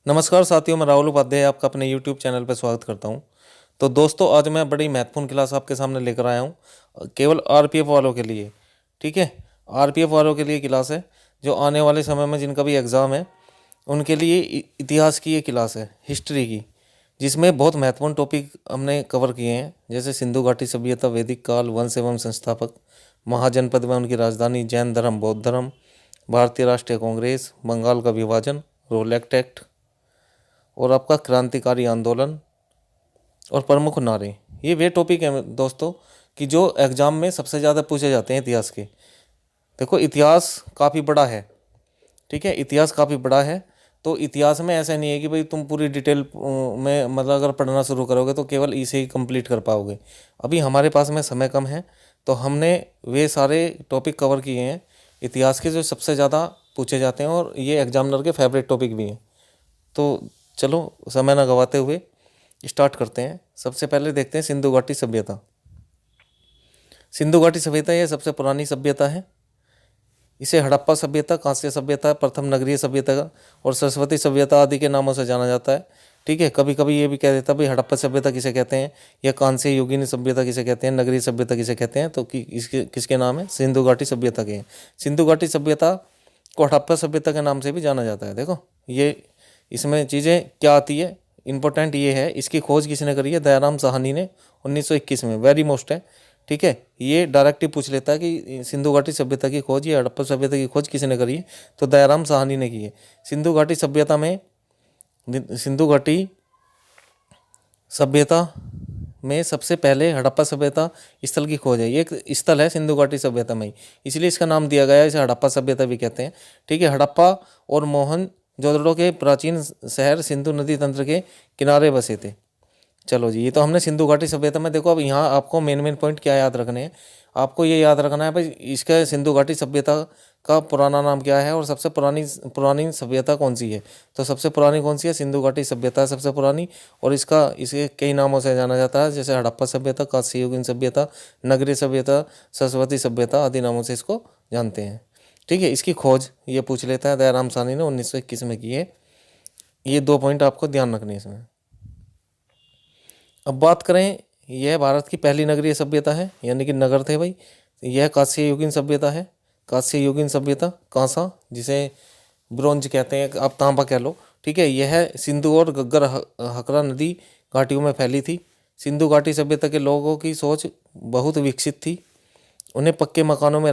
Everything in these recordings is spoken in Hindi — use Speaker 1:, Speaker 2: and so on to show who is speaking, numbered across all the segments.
Speaker 1: नमस्कार साथियों, मैं राहुल उपाध्याय आपका अपने YouTube चैनल पर स्वागत करता हूं। तो दोस्तों, आज मैं बड़ी महत्वपूर्ण क्लास आपके सामने लेकर आया हूं, केवल आरपीएफ वालों के लिए। ठीक है, आरपीएफ वालों के लिए क्लास है, जो आने वाले समय में जिनका भी एग्ज़ाम है उनके लिए इतिहास की ये क्लास है, हिस्ट्री की, जिसमें बहुत महत्वपूर्ण टॉपिक हमने कवर किए हैं, जैसे सिंधु घाटी सभ्यता, वैदिक काल, वंश एवं संस्थापक, महाजनपद में उनकी राजधानी, जैन धर्म, बौद्ध धर्म, भारतीय राष्ट्रीय कांग्रेस, बंगाल का विभाजन, रोलैक्ट एक्ट, और आपका क्रांतिकारी आंदोलन और प्रमुख नारे। ये वे टॉपिक हैं दोस्तों कि जो एग्ज़ाम में सबसे ज़्यादा पूछे जाते हैं इतिहास के। देखो, इतिहास काफ़ी बड़ा है। ठीक है, इतिहास काफ़ी बड़ा है। तो इतिहास में ऐसा नहीं है कि भाई तुम पूरी डिटेल में मतलब अगर पढ़ना शुरू करोगे तो केवल इसे ही कंप्लीट कर पाओगे। अभी हमारे पास में समय कम है, तो हमने वे सारे टॉपिक कवर किए हैं इतिहास के जो सबसे ज़्यादा पूछे जाते हैं, और ये एग्जामिनर के फेवरेट टॉपिक भी हैं। तो चलो, समय ना गवाते हुए स्टार्ट करते हैं। सबसे पहले देखते हैं सिंधु घाटी सभ्यता। सिंधु घाटी सभ्यता यह सबसे पुरानी सभ्यता है। इसे हड़प्पा सभ्यता, कांस्य सभ्यता, प्रथम नगरीय सभ्यता और सरस्वती सभ्यता आदि के नामों से जाना जाता है। ठीक है, कभी कभी ये भी कह देता भाई हड़प्पा सभ्यता किसे कहते हैं, या कांस्य युगीन सभ्यता किसे कहते हैं, नगरीय सभ्यता किसे कहते हैं, तो कि इसके किसके नाम है, सिंधु घाटी सभ्यता के हैं। सिंधु घाटी सभ्यता को हड़प्पा सभ्यता के नाम से भी जाना जाता है। देखो, ये इसमें चीज़ें क्या आती है, इंपॉर्टेंट ये है, इसकी खोज किसने करी है, दयाराम साहनी ने 1921 में। वेरी मोस्ट है। ठीक है, ये डायरेक्ट ही पूछ लेता है कि सिंधु घाटी सभ्यता की खोज या हड़प्पा सभ्यता की खोज किसने करी है, तो दयाराम साहनी ने की है। सिंधु घाटी सभ्यता में सिंधु घाटी सभ्यता में सबसे पहले हड़प्पा सभ्यता स्थल की खोज है। ये एक स्थल है सिंधु घाटी सभ्यता में ही, इसलिए इसका नाम दिया गया है, इसे हड़प्पा सभ्यता भी कहते हैं। ठीक है, हड़प्पा और मोहनजोदड़ो के प्राचीन शहर सिंधु नदी तंत्र के किनारे बसे थे। चलो जी, ये तो हमने सिंधु घाटी सभ्यता में। देखो, अब यहाँ आपको मेन पॉइंट क्या याद रखने हैं, आपको ये याद रखना है भाई इसका सिंधु घाटी सभ्यता का पुराना नाम क्या है और सबसे पुरानी पुरानी सभ्यता कौन सी है। तो सबसे पुरानी कौन सी है, सिंधु घाटी सभ्यता है सबसे पुरानी, और इसे कई नामों से जाना जाता है, जैसे हड़प्पा सभ्यता, कांस्य युगीन सभ्यता, नगरीय सभ्यता, सरस्वती सभ्यता आदि नामों से इसको जानते हैं। ठीक है, इसकी खोज ये पूछ लेता है, दयाराम साहनी ने 1921 में की है। ये 2 पॉइंट आपको ध्यान रखने हैं इसमें। अब बात करें, यह भारत की पहली नगरीय सभ्यता है, यानी कि नगर थे भाई। यह कांस्य युगीन सभ्यता है। कांस्य युगीन सभ्यता, कांसा जिसे ब्रोंज कहते हैं, आप तांबा कह लो। ठीक है, यह सिंधु और घग्गर हकरा नदी घाटियों में फैली थी। सिंधु घाटी सभ्यता के लोगों की सोच बहुत विकसित थी। उन्होंने पक्के मकानों में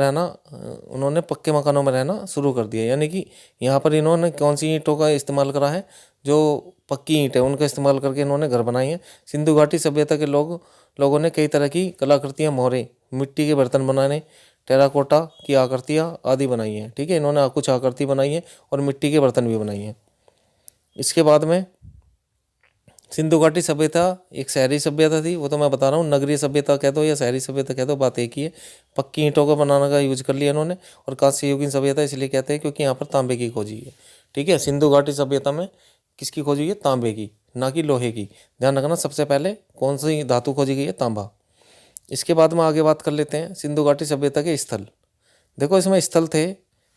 Speaker 1: रहना शुरू कर दिया, यानी कि यहाँ पर इन्होंने कौन सी ईंटों का इस्तेमाल करा है, जो पक्की ईंट है उनका इस्तेमाल करके इन्होंने घर बनाए हैं। सिंधु घाटी सभ्यता के लोगों ने कई तरह की कलाकृतियाँ, मोहरे, मिट्टी के बर्तन बनाने, टेराकोटा की आकृतियाँ आदि बनाई हैं। ठीक है, इन्होंने कुछ आकृति बनाई है और मिट्टी के बर्तन भी बनाई हैं। इसके बाद में सिंधु घाटी सभ्यता एक शहरी सभ्यता थी, वो तो मैं बता रहा हूँ। नगरीय सभ्यता कह दो या शहरी सभ्यता कह दो, बात एक ही है। पक्की ईंटों का बनाने का यूज कर लिया इन्होंने। और कांस्य युगीन सभ्यता इसलिए कहते हैं क्योंकि यहाँ पर तांबे की खोज हुई है। ठीक है, सिंधु घाटी सभ्यता में किसकी खोज हुई है, तांबे की, ना कि लोहे की। ध्यान रखना, सबसे पहले कौन सी धातु खोजी गई है, तांबा। इसके बाद में आगे बात कर लेते हैं सिंधु घाटी सभ्यता के स्थल। देखो, इसमें स्थल थे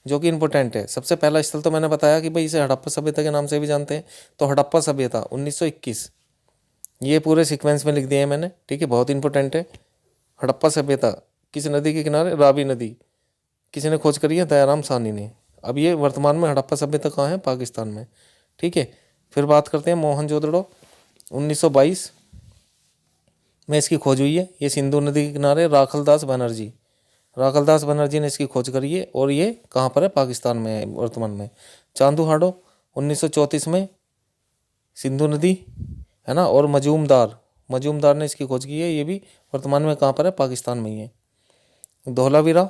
Speaker 1: जो कि इंपॉर्टेंट है। सबसे पहला स्थल तो मैंने बताया कि भाई इसे हड़प्पा सभ्यता के नाम से भी जानते हैं। तो हड़प्पा सभ्यता 1921, ये पूरे सीक्वेंस में लिख दिए हैं मैंने। ठीक है, बहुत इंपॉर्टेंट है। हड़प्पा सभ्यता किस नदी के किनारे, रावी नदी। किसी ने खोज करी है, दयाराम साहनी ने। अब ये वर्तमान में हड़प्पा सभ्यता कहाँ है, पाकिस्तान में। ठीक है, फिर बात करते हैं मोहनजोदड़ो। 1922 में इसकी खोज हुई है। ये सिंधु नदी के किनारे राखलदास बनर्जी ने इसकी खोज करी है, और ये कहाँ पर है, पाकिस्तान में है वर्तमान में। चांदू हाडो 1934 में, सिंधु नदी है ना। और मजूमदार ने इसकी खोज की है, ये भी वर्तमान में कहाँ पर है, पाकिस्तान में ही है। धौलावीरा,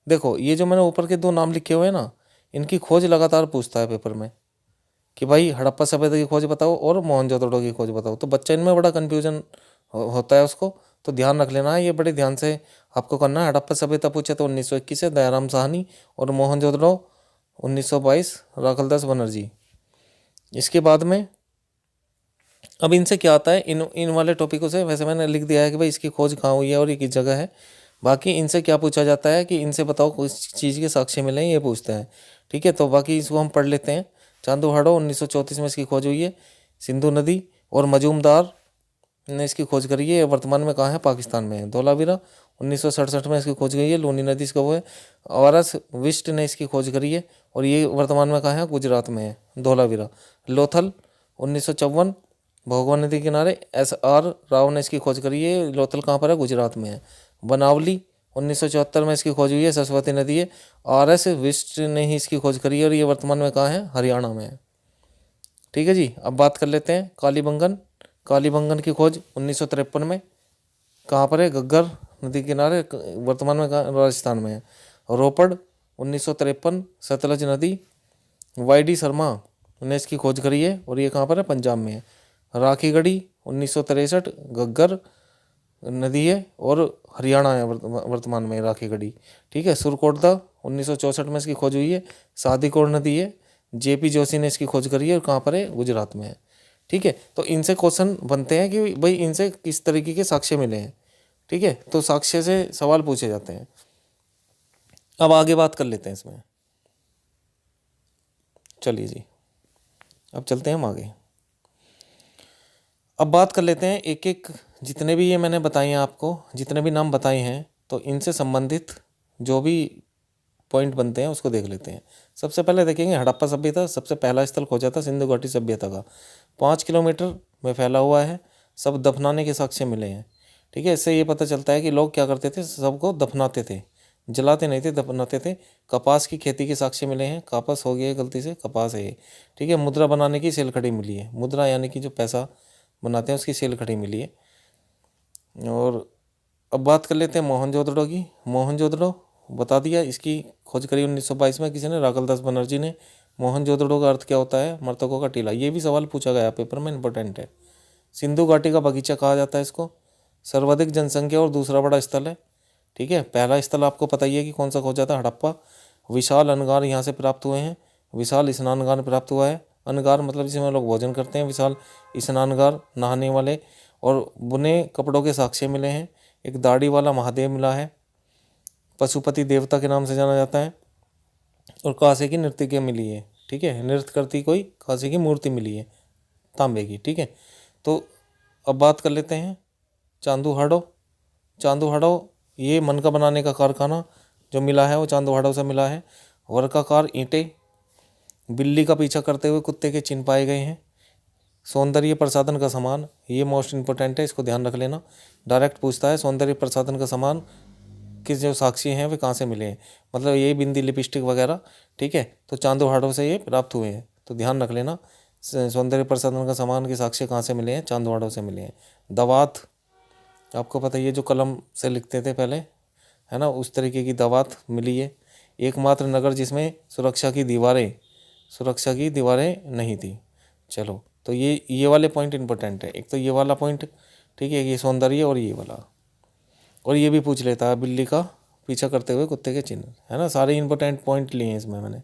Speaker 1: देखो ये जो मैंने ऊपर के 2 नाम लिखे हुए हैं ना, इनकी खोज लगातार पूछता है पेपर में कि भाई हड़प्पा सभ्यता की खोज बताओ और मोहनजोदड़ो की खोज बताओ। तो बच्चा इनमें बड़ा कन्फ्यूजन होता है उसको, तो ध्यान रख लेना है, ये बड़े ध्यान से आपको करना है। हड़प्पा सभ्यता पूछे तो 1921 है, दयाराम साहनी, और मोहनजोदड़ो 1922 राखलदास बनर्जी। इसके बाद में अब इनसे क्या आता है, इन वाले टॉपिकों से वैसे मैंने लिख दिया है कि भाई इसकी खोज कहाँ हुई है और ये किस जगह है। बाकी इनसे क्या पूछा जाता है कि इनसे बताओ किस चीज़ के साक्ष्य मिले हैं, ये पूछते हैं। ठीक है, तो बाकी इसको हम पढ़ लेते हैं। चांदू हाड़ो 1934 में इसकी खोज हुई है, सिंधु नदी। और मजूमदार ने इसकी खोज करी है, वर्तमान में कहाँ है, पाकिस्तान में है। धोलावीरा 1967 में इसकी खोज गई है, लूनी नदी इसका वो है। आरएस विस्ट ने इसकी खोज करी है और ये वर्तमान में कहाँ है, गुजरात में है धोलावीरा। लोथल 1954 भोगवा नदी के किनारे, SR राव ने इसकी खोज करी है, लोथल कहाँ पर है, गुजरात में है। बनावली 1974 में इसकी खोज हुई है, सरस्वती नदी है। RS विस्ट ने ही इसकी खोज करी है और ये वर्तमान में कहाँ है, हरियाणा में है। ठीक है जी। अब बात कर लेते हैं कालीबंगन। कालीबंगन की खोज 1953 में कहाँ पर है, घग्गर नदी के किनारे, वर्तमान में राजस्थान में है। रोपड़ 1953 सतलज नदी, YD शर्मा ने इसकी खोज करी है और ये कहाँ पर है, पंजाब में है। राखीगढ़ी 1963 घग्गर नदी है और हरियाणा है वर्तमान में राखीगढ़ी। ठीक है। सुरकोटदा 1964 में इसकी खोज हुई है, सादीकोट नदी है, JP जोशी ने इसकी खोज करी है और कहाँ पर है, गुजरात में है। ठीक है। तो इनसे क्वेश्चन बनते हैं कि भाई इनसे किस तरीके के साक्ष्य मिले हैं। ठीक है। तो साक्ष्य से सवाल पूछे जाते हैं। अब आगे बात कर लेते हैं इसमें, चलिए जी अब चलते हैं हम आगे। अब बात कर लेते हैं एक एक, जितने भी ये मैंने बताए हैं आपको, जितने भी नाम बताए हैं, तो इनसे संबंधित जो भी पॉइंट बनते हैं उसको देख लेते हैं। सबसे पहले देखेंगे हड़प्पा सभ्यता। सबसे पहला स्थल खोजा था सिंधु घाटी सभ्यता का, 5 किलोमीटर में फैला हुआ है। सब दफनाने के साक्ष्य मिले हैं। ठीक है। इससे ये पता चलता है कि लोग क्या करते थे, सबको दफनाते थे, जलाते नहीं थे, दफनाते थे। कपास की खेती के साक्ष्य मिले हैं, कपास हो गया है गलती से, कपास है ये। ठीक है। मुद्रा बनाने की सेलखड़ी मिली है, मुद्रा यानी कि जो पैसा बनाते हैं उसकी सेलखड़ी मिली है। और अब बात कर लेते हैं मोहनजोदड़ो की। मोहनजोदड़ो बता दिया, इसकी खोज करी 1922 में किसी ने, राकलदास बनर्जी ने। मोहनजोदड़ो का अर्थ क्या होता है, मृतकों का टीला। ये भी सवाल पूछा गया पेपर में, इंपॉर्टेंट है। सिंधु घाटी का बगीचा कहा जाता है इसको। सर्वाधिक जनसंख्या और दूसरा बड़ा स्थल है। ठीक है। पहला स्थल आपको पता ही है कि कौन सा खोजा था, हड़प्पा। विशाल अनगार यहाँ से प्राप्त हुए हैं, विशाल स्नानगार प्राप्त हुआ है। अनगार मतलब जिसमें लोग भोजन करते हैं, विशाल स्नानगार नहाने वाले। और बुने कपड़ों के साक्ष्य मिले हैं। एक दाढ़ी वाला महादेव मिला है, पशुपति देवता के नाम से जाना जाता है। और कांसे की नृत्यज्ञ मिली है। ठीक है। नृत्य करती कोई कांसे की मूर्ति मिली है, तांबे की। ठीक है। तो अब बात कर लेते हैं चांदू हाड़ो। चांदू हाड़ो ये मनका बनाने का कारखाना जो मिला है वो चांदू हाड़ो से मिला है। वर्गाकार ईंटें, बिल्ली का पीछा करते हुए कुत्ते के चिन्ह पाए गए हैं। सौंदर्य प्रसाधन का सामान, ये मोस्ट इंपॉर्टेंट है, इसको ध्यान रख लेना, डायरेक्ट पूछता है। सौंदर्य प्रसाधन का सामान किस जो साक्षी हैं वे कहाँ से मिले हैं, मतलब ये बिंदी लिपस्टिक वगैरह। ठीक है। तो चांदू हाड़ों से ये प्राप्त हुए हैं, तो ध्यान रख लेना। सौंदर्य प्रसाधन का सामान के साक्ष्य कहाँ से मिले हैं, चांदू हाड़ों से मिले हैं। दवात, आपको पता ही है जो कलम से लिखते थे पहले, है ना, उस तरीके की दवात मिली है। एकमात्र नगर जिसमें सुरक्षा की दीवारें नहीं थी। चलो, तो ये वाले पॉइंट इंपॉर्टेंट है। एक तो ये वाला पॉइंट, ठीक है, ये सौंदर्य, और ये वाला, और ये भी पूछ लेता है बिल्ली का पीछा करते हुए कुत्ते के चिन्ह, है ना। सारे इंपॉर्टेंट पॉइंट लिए हैं इसमें मैंने।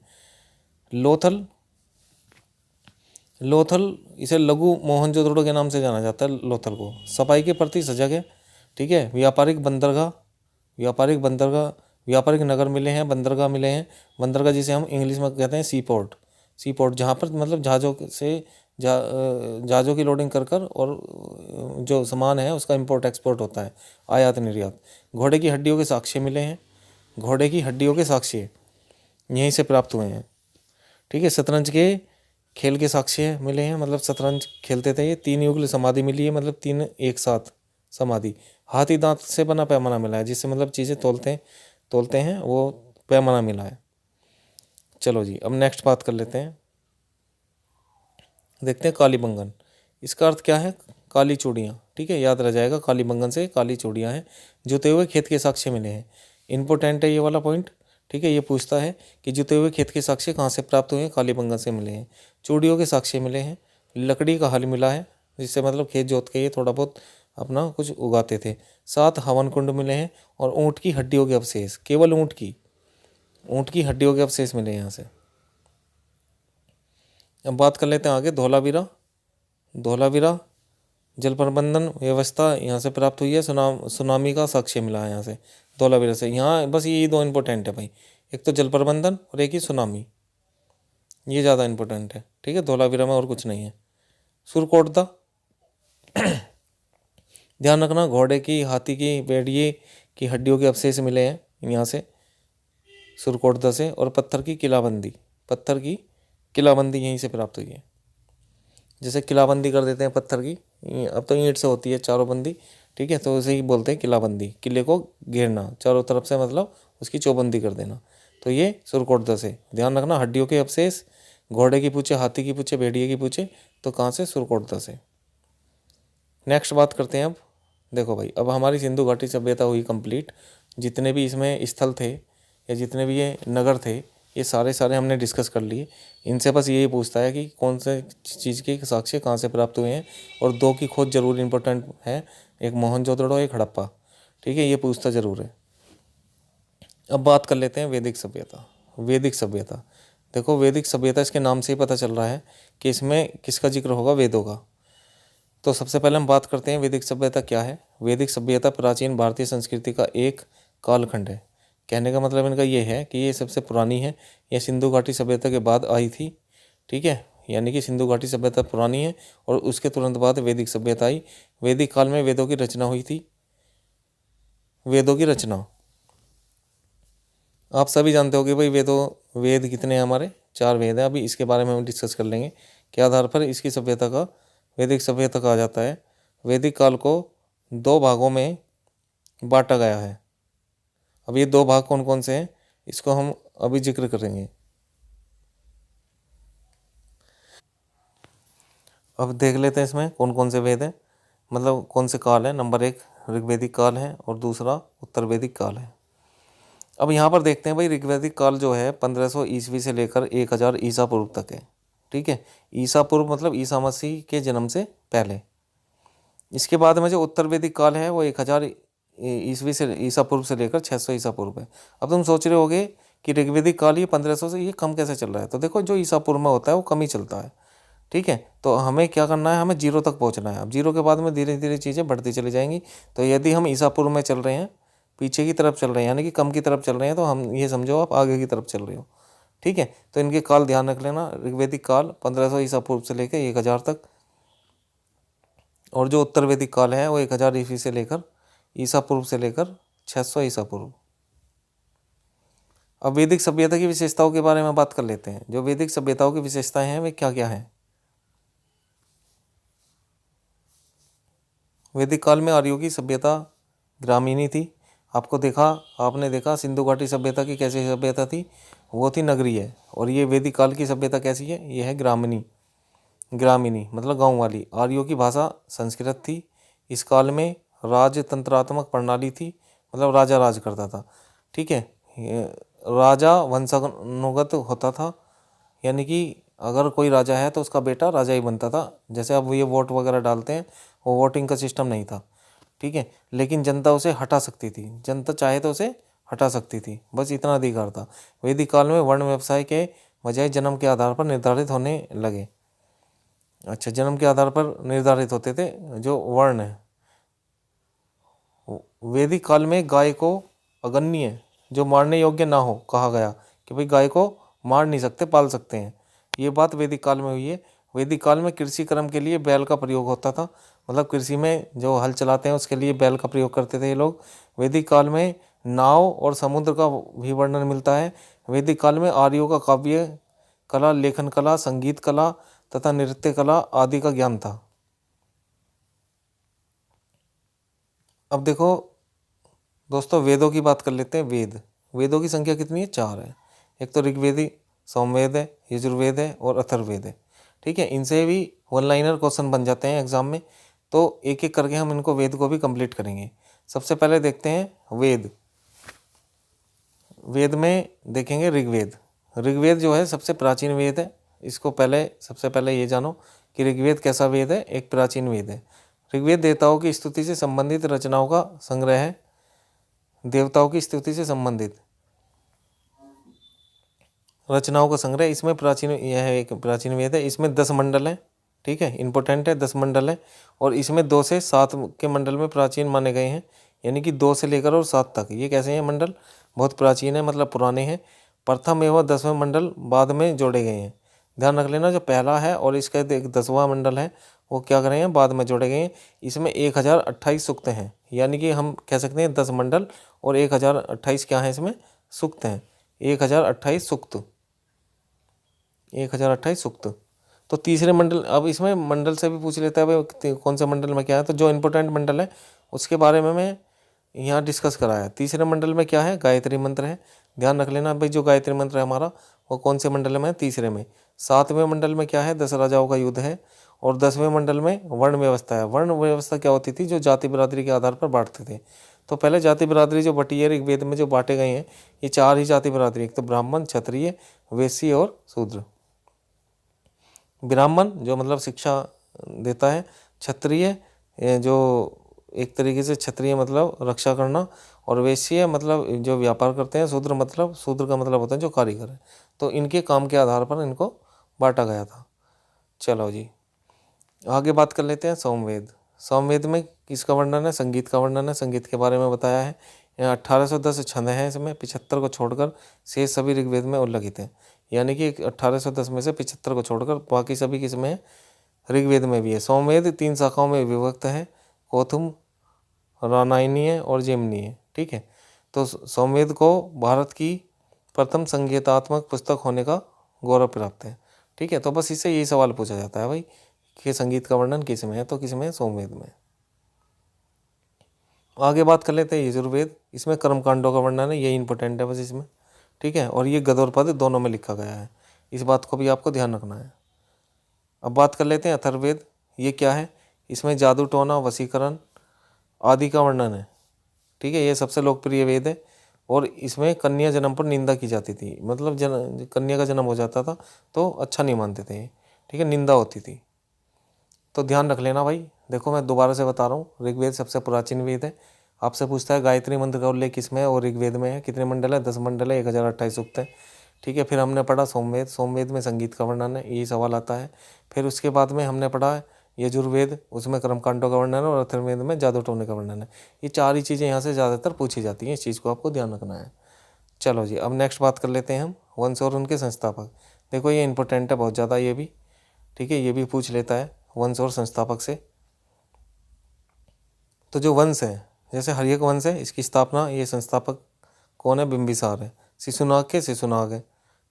Speaker 1: लोथल इसे लघु मोहनजोदड़ो के नाम से जाना जाता है। लोथल को सफाई के प्रति सजग है। ठीक है। व्यापारिक नगर मिले हैं, बंदरगाह मिले हैं। बंदरगाह जिसे हम इंग्लिश में कहते हैं सी पोर्ट, जहाँ पर मतलब जहाज़ों की लोडिंग कर और जो सामान है उसका इंपोर्ट एक्सपोर्ट होता है, आयात निर्यात। घोड़े की हड्डियों के साक्ष्य मिले हैं, घोड़े की हड्डियों के साक्ष्य यहीं से प्राप्त हुए हैं। ठीक है। शतरंज के खेल के साक्ष्य मिले हैं, मतलब शतरंज खेलते थे ये। 3 युगल समाधि मिली है, मतलब 3 एक साथ समाधि। हाथी दांत से बना पैमाना मिला है, जिससे मतलब चीज़ें तोलते हैं वो पैमाना मिला है। चलो जी, अब नेक्स्ट बात कर लेते हैं, देखते हैं कालीबंगन। इसका अर्थ क्या है, काली चूड़ियाँ। ठीक है, याद रह जाएगा, कालीबंगन से काली चूड़ियाँ हैं। जुते हुए खेत के साक्ष्य मिले हैं, इंपॉर्टेंट है ये वाला पॉइंट। ठीक है। ये पूछता है कि जुते हुए खेत के साक्ष्य कहाँ से प्राप्त हुए हैं, कालीबंगन से मिले हैं। चूड़ियों के साक्ष्य मिले हैं। लकड़ी का हल मिला है, जिससे मतलब खेत जोत के ये थोड़ा बहुत अपना कुछ उगाते थे। 7 हवन कुंड मिले हैं, और ऊँट की हड्डियों के अवशेष, केवल ऊँट की हड्डियों के अवशेष मिले हैं यहाँ से। अब बात कर लेते हैं आगे, धौलावीरा जल प्रबंधन व्यवस्था यहाँ से प्राप्त हुई है। सुनामी का साक्ष्य मिला है यहाँ से, धौलावीरा से। यहाँ बस ये 2 इंपॉर्टेंट है भाई, एक तो जल प्रबंधन और एक ही सुनामी। ये ज़्यादा इंपॉर्टेंट है, ठीक है, धोलावीरा में और कुछ नहीं है। सुरकोटदा, ध्यान रखना घोड़े की, हाथी की, भेड़िए की हड्डियों के अवशेष मिले हैं यहाँ से, सुरकोटदा से। और पत्थर की किलाबंदी, पत्थर की किलाबंदी यहीं से प्राप्त हुई है। जैसे किलाबंदी कर देते हैं पत्थर की, अब तो ईंट से होती है चारों बंदी, ठीक है, तो उसे ही बोलते हैं किलाबंदी, किले को घेरना चारों तरफ से, मतलब उसकी चौबंदी कर देना। तो ये सुरकोटदा से। ध्यान रखना हड्डियों के अवशेष, घोड़े की पूछे, हाथी की पूछे, भेड़िए की पूछे, तो कहाँ से? सुरकोटदा से। नेक्स्ट बात करते हैं अब। देखो भाई, अब हमारी सिंधु घाटी सभ्यता हुई कंप्लीट। जितने भी इसमें स्थल थे या जितने भी ये नगर थे, ये सारे सारे हमने डिस्कस कर लिए। इनसे बस यही पूछता है कि कौन से चीज़ के साक्ष्य कहाँ से प्राप्त हुए हैं, और दो की खोज जरूर इंपॉर्टेंट है, एक मोहनजोदड़ो, एक हड़प्पा, ठीक है, ये पूछता जरूर है। अब बात कर लेते हैं वैदिक सभ्यता। वैदिक सभ्यता, देखो वैदिक सभ्यता इसके नाम से ही पता चल रहा है कि इसमें किसका जिक्र होगा? वेदों का। तो सबसे पहले हम बात करते हैं वैदिक सभ्यता क्या है। वैदिक सभ्यता प्राचीन भारतीय संस्कृति का एक कालखंड है। कहने का मतलब इनका ये है कि ये सबसे पुरानी है, ये सिंधु घाटी सभ्यता के बाद आई थी, ठीक है, यानी कि सिंधु घाटी सभ्यता पुरानी है और उसके तुरंत बाद वैदिक सभ्यता आई। वैदिक काल में वेदों की रचना हुई थी। वेदों की रचना आप सभी जानते हो कि भाई वेद कितने हैं हमारे? 4 वेद हैं। अभी इसके बारे में हम डिस्कस कर लेंगे के आधार पर इसकी सभ्यता का वैदिक सभ्यता कहा जाता है। वैदिक काल को 2 भागों में बांटा गया है। अब ये 2 भाग कौन कौन से हैं, इसको हम अभी जिक्र करेंगे। अब देख लेते हैं इसमें कौन कौन से वेद हैं, मतलब कौन से काल है। नंबर 1 ऋग्वेदिक काल है और दूसरा उत्तर वैदिक काल है। अब यहाँ पर देखते हैं भाई, ऋग्वैदिक काल जो है 1500 ईस्वी से लेकर 1000 ईसा पूर्व तक है, ठीक है। ईसा पूर्व मतलब ईसा मसीह के जन्म से पहले। इसके बाद में जो उत्तर वैदिक काल है वो 1000 ईस्वी से, ईसा पूर्व से लेकर 600 ईसा पूर्व है। अब तुम सोच रहे होगे कि ऋग्वैदिक काल ये 1500 से ये कम कैसे चल रहा है? तो देखो जो ईसा पूर्व में होता है वो कम ही चलता है, ठीक है। तो हमें क्या करना है, हमें जीरो तक पहुंचना है। अब जीरो के बाद में धीरे धीरे चीज़ें बढ़ती चली जाएंगी। तो यदि हम ईसा पूर्व में चल रहे हैं, पीछे की तरफ चल रहे हैं, यानी कि कम की तरफ चल रहे हैं, तो हम ये समझो आप आगे की तरफ चल रहे हो, ठीक है। तो इनके काल ध्यान रख लेना। ऋग्वैदिक काल 1500 ईसा पूर्व से लेकर 1000 तक, और जो उत्तर वैदिक काल है वो 1000 ईस्वी से लेकर ईसा पूर्व से लेकर 600 ईसा पूर्व। अब वैदिक सभ्यता की विशेषताओं के बारे में बात कर लेते हैं। जो वैदिक सभ्यताओं की विशेषताएं हैं वे क्या क्या हैं। वैदिक काल में आर्यों की सभ्यता ग्रामीणी थी। आपने देखा सिंधु घाटी सभ्यता की कैसी सभ्यता थी, वो थी नगरीय। और ये वैदिक काल की सभ्यता कैसी है, ये है ग्रामीणी। ग्रामीणी मतलब गांव वाली। आर्यों की भाषा संस्कृत थी। इस काल में राजतंत्रात्मक प्रणाली थी, मतलब राजा राज करता था, ठीक है। राजा वंशानुगत होता था, यानी कि अगर कोई राजा है तो उसका बेटा राजा ही बनता था। जैसे अब ये वोट वगैरह डालते हैं, वो वोटिंग का सिस्टम नहीं था, ठीक है। लेकिन जनता उसे हटा सकती थी, जनता चाहे तो उसे हटा सकती थी, बस इतना अधिकार था। वैदिक काल में वर्ण व्यवसाय के बजाय जन्म के आधार पर निर्धारित होने लगे। अच्छा, जन्म के आधार पर निर्धारित होते थे जो वर्ण है। वैदिक काल में गाय को अगन्य, जो मारने योग्य ना हो, कहा गया कि भाई गाय को मार नहीं सकते, पाल सकते हैं। ये बात वैदिक काल में हुई है। वैदिक काल में कृषि कर्म के लिए बैल का प्रयोग होता था, मतलब कृषि में जो हल चलाते हैं उसके लिए बैल का प्रयोग करते थे ये लोग। वैदिक काल में नाव और समुद्र का भी वर्णन मिलता है। वैदिक काल में आर्यों का काव्य कला, लेखन कला, संगीत कला तथा नृत्य कला आदि का ज्ञान था। अब देखो दोस्तों, वेदों की बात कर लेते हैं। वेदों की संख्या कितनी है? 4 है। एक तो ऋग्वेदी, सामवेद है, यजुर्वेद है और अथर्ववेद है, ठीक है। इनसे भी वन लाइनर क्वेश्चन बन जाते हैं एग्जाम में। तो एक एक करके हम इनको वेद को भी कंप्लीट करेंगे। सबसे पहले देखते हैं वेद। वेद में देखेंगे ऋग्वेद। ऋग्वेद जो है सबसे प्राचीन वेद है। इसको सबसे पहले ये जानो कि ऋग्वेद कैसा वेद है, एक प्राचीन वेद है। ऋग्वेद देवताओं की स्तुति से संबंधित रचनाओं का संग्रह है। देवताओं की स्तुति से संबंधित रचनाओं का संग्रह, इसमें यह एक प्राचीन वेद है। इसमें 10 मंडल हैं, ठीक है, इंपॉर्टेंट है, 10 मंडल है। और इसमें 2 से 7 के मंडल में प्राचीन माने गए हैं, यानी कि 2 से लेकर और 7 तक। ये कैसे हैं मंडल? बहुत प्राचीन है, मतलब पुराने हैं। प्रथम एवं 10वें मंडल बाद में जोड़े गए हैं। ध्यान रख लेना, जो पहला है और इसका एक 10वां मंडल है वो क्या करें हैं, बाद में जोड़े गए हैं। इसमें 1028 सूक्त हैं, यानी कि हम कह सकते हैं 10 मंडल और 1028 क्या है इसमें सूक्त हैं। 1028 सूक्त, 1028 सूक्त। तो तीसरे मंडल, अब इसमें मंडल से भी पूछ लेता है भाई कौन से मंडल में क्या है, तो जो इंपॉर्टेंट मंडल है उसके बारे में मैं यहाँ डिस्कस कराया। तीसरे मंडल में क्या है, गायत्री मंत्र है। ध्यान रख लेना भाई, जो गायत्री मंत्र है हमारा वो कौन से मंडल में है, तीसरे में। 7वें मंडल में क्या है, 10 राजाओं का युद्ध है। और 10वें मंडल में वर्ण व्यवस्था है। वर्ण व्यवस्था क्या होती थी, जो जाति बिरादरी के आधार पर बांटते थे। तो पहले जाति बिरादरी जो बटी है ऋग्वेद में जो बांटे गए हैं, ये 4 ही जाति बिरादरी, एक तो ब्राह्मण, क्षत्रिय, वैश्य और शूद्र। ब्राह्मण जो मतलब शिक्षा देता है, क्षत्रिय जो एक तरीके से क्षत्रिय मतलब रक्षा करना, और वैश्य मतलब जो व्यापार करते हैं, शूद्र मतलब, शूद्र का मतलब होता है जो कारीगर है। तो इनके काम के आधार पर इनको बांटा गया था। चलो जी आगे बात कर लेते हैं सोमवेद। सोमवेद में किसका वर्णन है, संगीत का वर्णन है। संगीत के बारे में बताया है। यहाँ 1810 छंद हैं, इसमें 75 को छोड़कर शेष सभी ऋग्वेद में उल्लिखित हैं। यानी कि 1810 में से 75 को छोड़कर बाकी सभी किस में है, ऋग्वेद में भी है। सोमवेद 3 शाखाओं में विभक्त है, कौथुम, रानायनीय और जेमनीय। ठीक है, तो सोमवेद को भारत की प्रथम संगीतात्मक पुस्तक होने का गौरव प्राप्त है। ठीक है, तो बस इससे यही सवाल पूछा जाता है भाई कि संगीत का वर्णन किस में है, तो किस में है, सोमवेद में। आगे बात कर लेते हैं यजुर्वेद। इसमें कर्मकांडों का वर्णन है, ये इंपॉर्टेंट है बस इसमें। ठीक है, और ये गद और पद दोनों में लिखा गया है, इस बात को भी आपको ध्यान रखना है। अब बात कर लेते हैं अथर्ववेद। ये क्या है, इसमें जादू टोना, वशीकरण आदि का वर्णन है। ठीक है, ये सबसे लोकप्रिय वेद है। और इसमें कन्या जन्म पर निंदा की जाती थी, मतलब कन्या का जन्म हो जाता था तो अच्छा नहीं मानते थे। ठीक है, निंदा होती थी। तो ध्यान रख लेना भाई। देखो मैं दोबारा से बता रहा हूँ, ऋग्वेद सबसे प्राचीन वेद है। आपसे पूछता है गायत्री मंत्र का उल्लेख किसमें है, और ऋग्वेद में है। कितने मंडल है, 10 मंडल है, 1028 सूक्त है। ठीक है, फिर हमने पढ़ा सोमवेद। सोमवेद में संगीत का वर्णन है, यही सवाल आता है। फिर उसके बाद में हमने पढ़ा यजुर्वेद, उसमें कर्मकांडों का वर्णन है, और अथर्ववेद में जादू टोने का वर्णन है। ये 4 ही चीज़ें यहाँ से ज़्यादातर पूछी जाती हैं, इस चीज़ को आपको ध्यान रखना है। चलो जी, अब नेक्स्ट बात कर लेते हैं हम वंश और उनके संस्थापक। देखो ये इंपॉर्टेंट है बहुत ज़्यादा ये भी। ठीक है, ये भी पूछ लेता है वंश और संस्थापक से। तो जो वंश है, जैसे हर्यक वंश है, इसकी स्थापना, ये संस्थापक कौन है, बिंबिसार है। शिशुनाग के शिशुनाग है।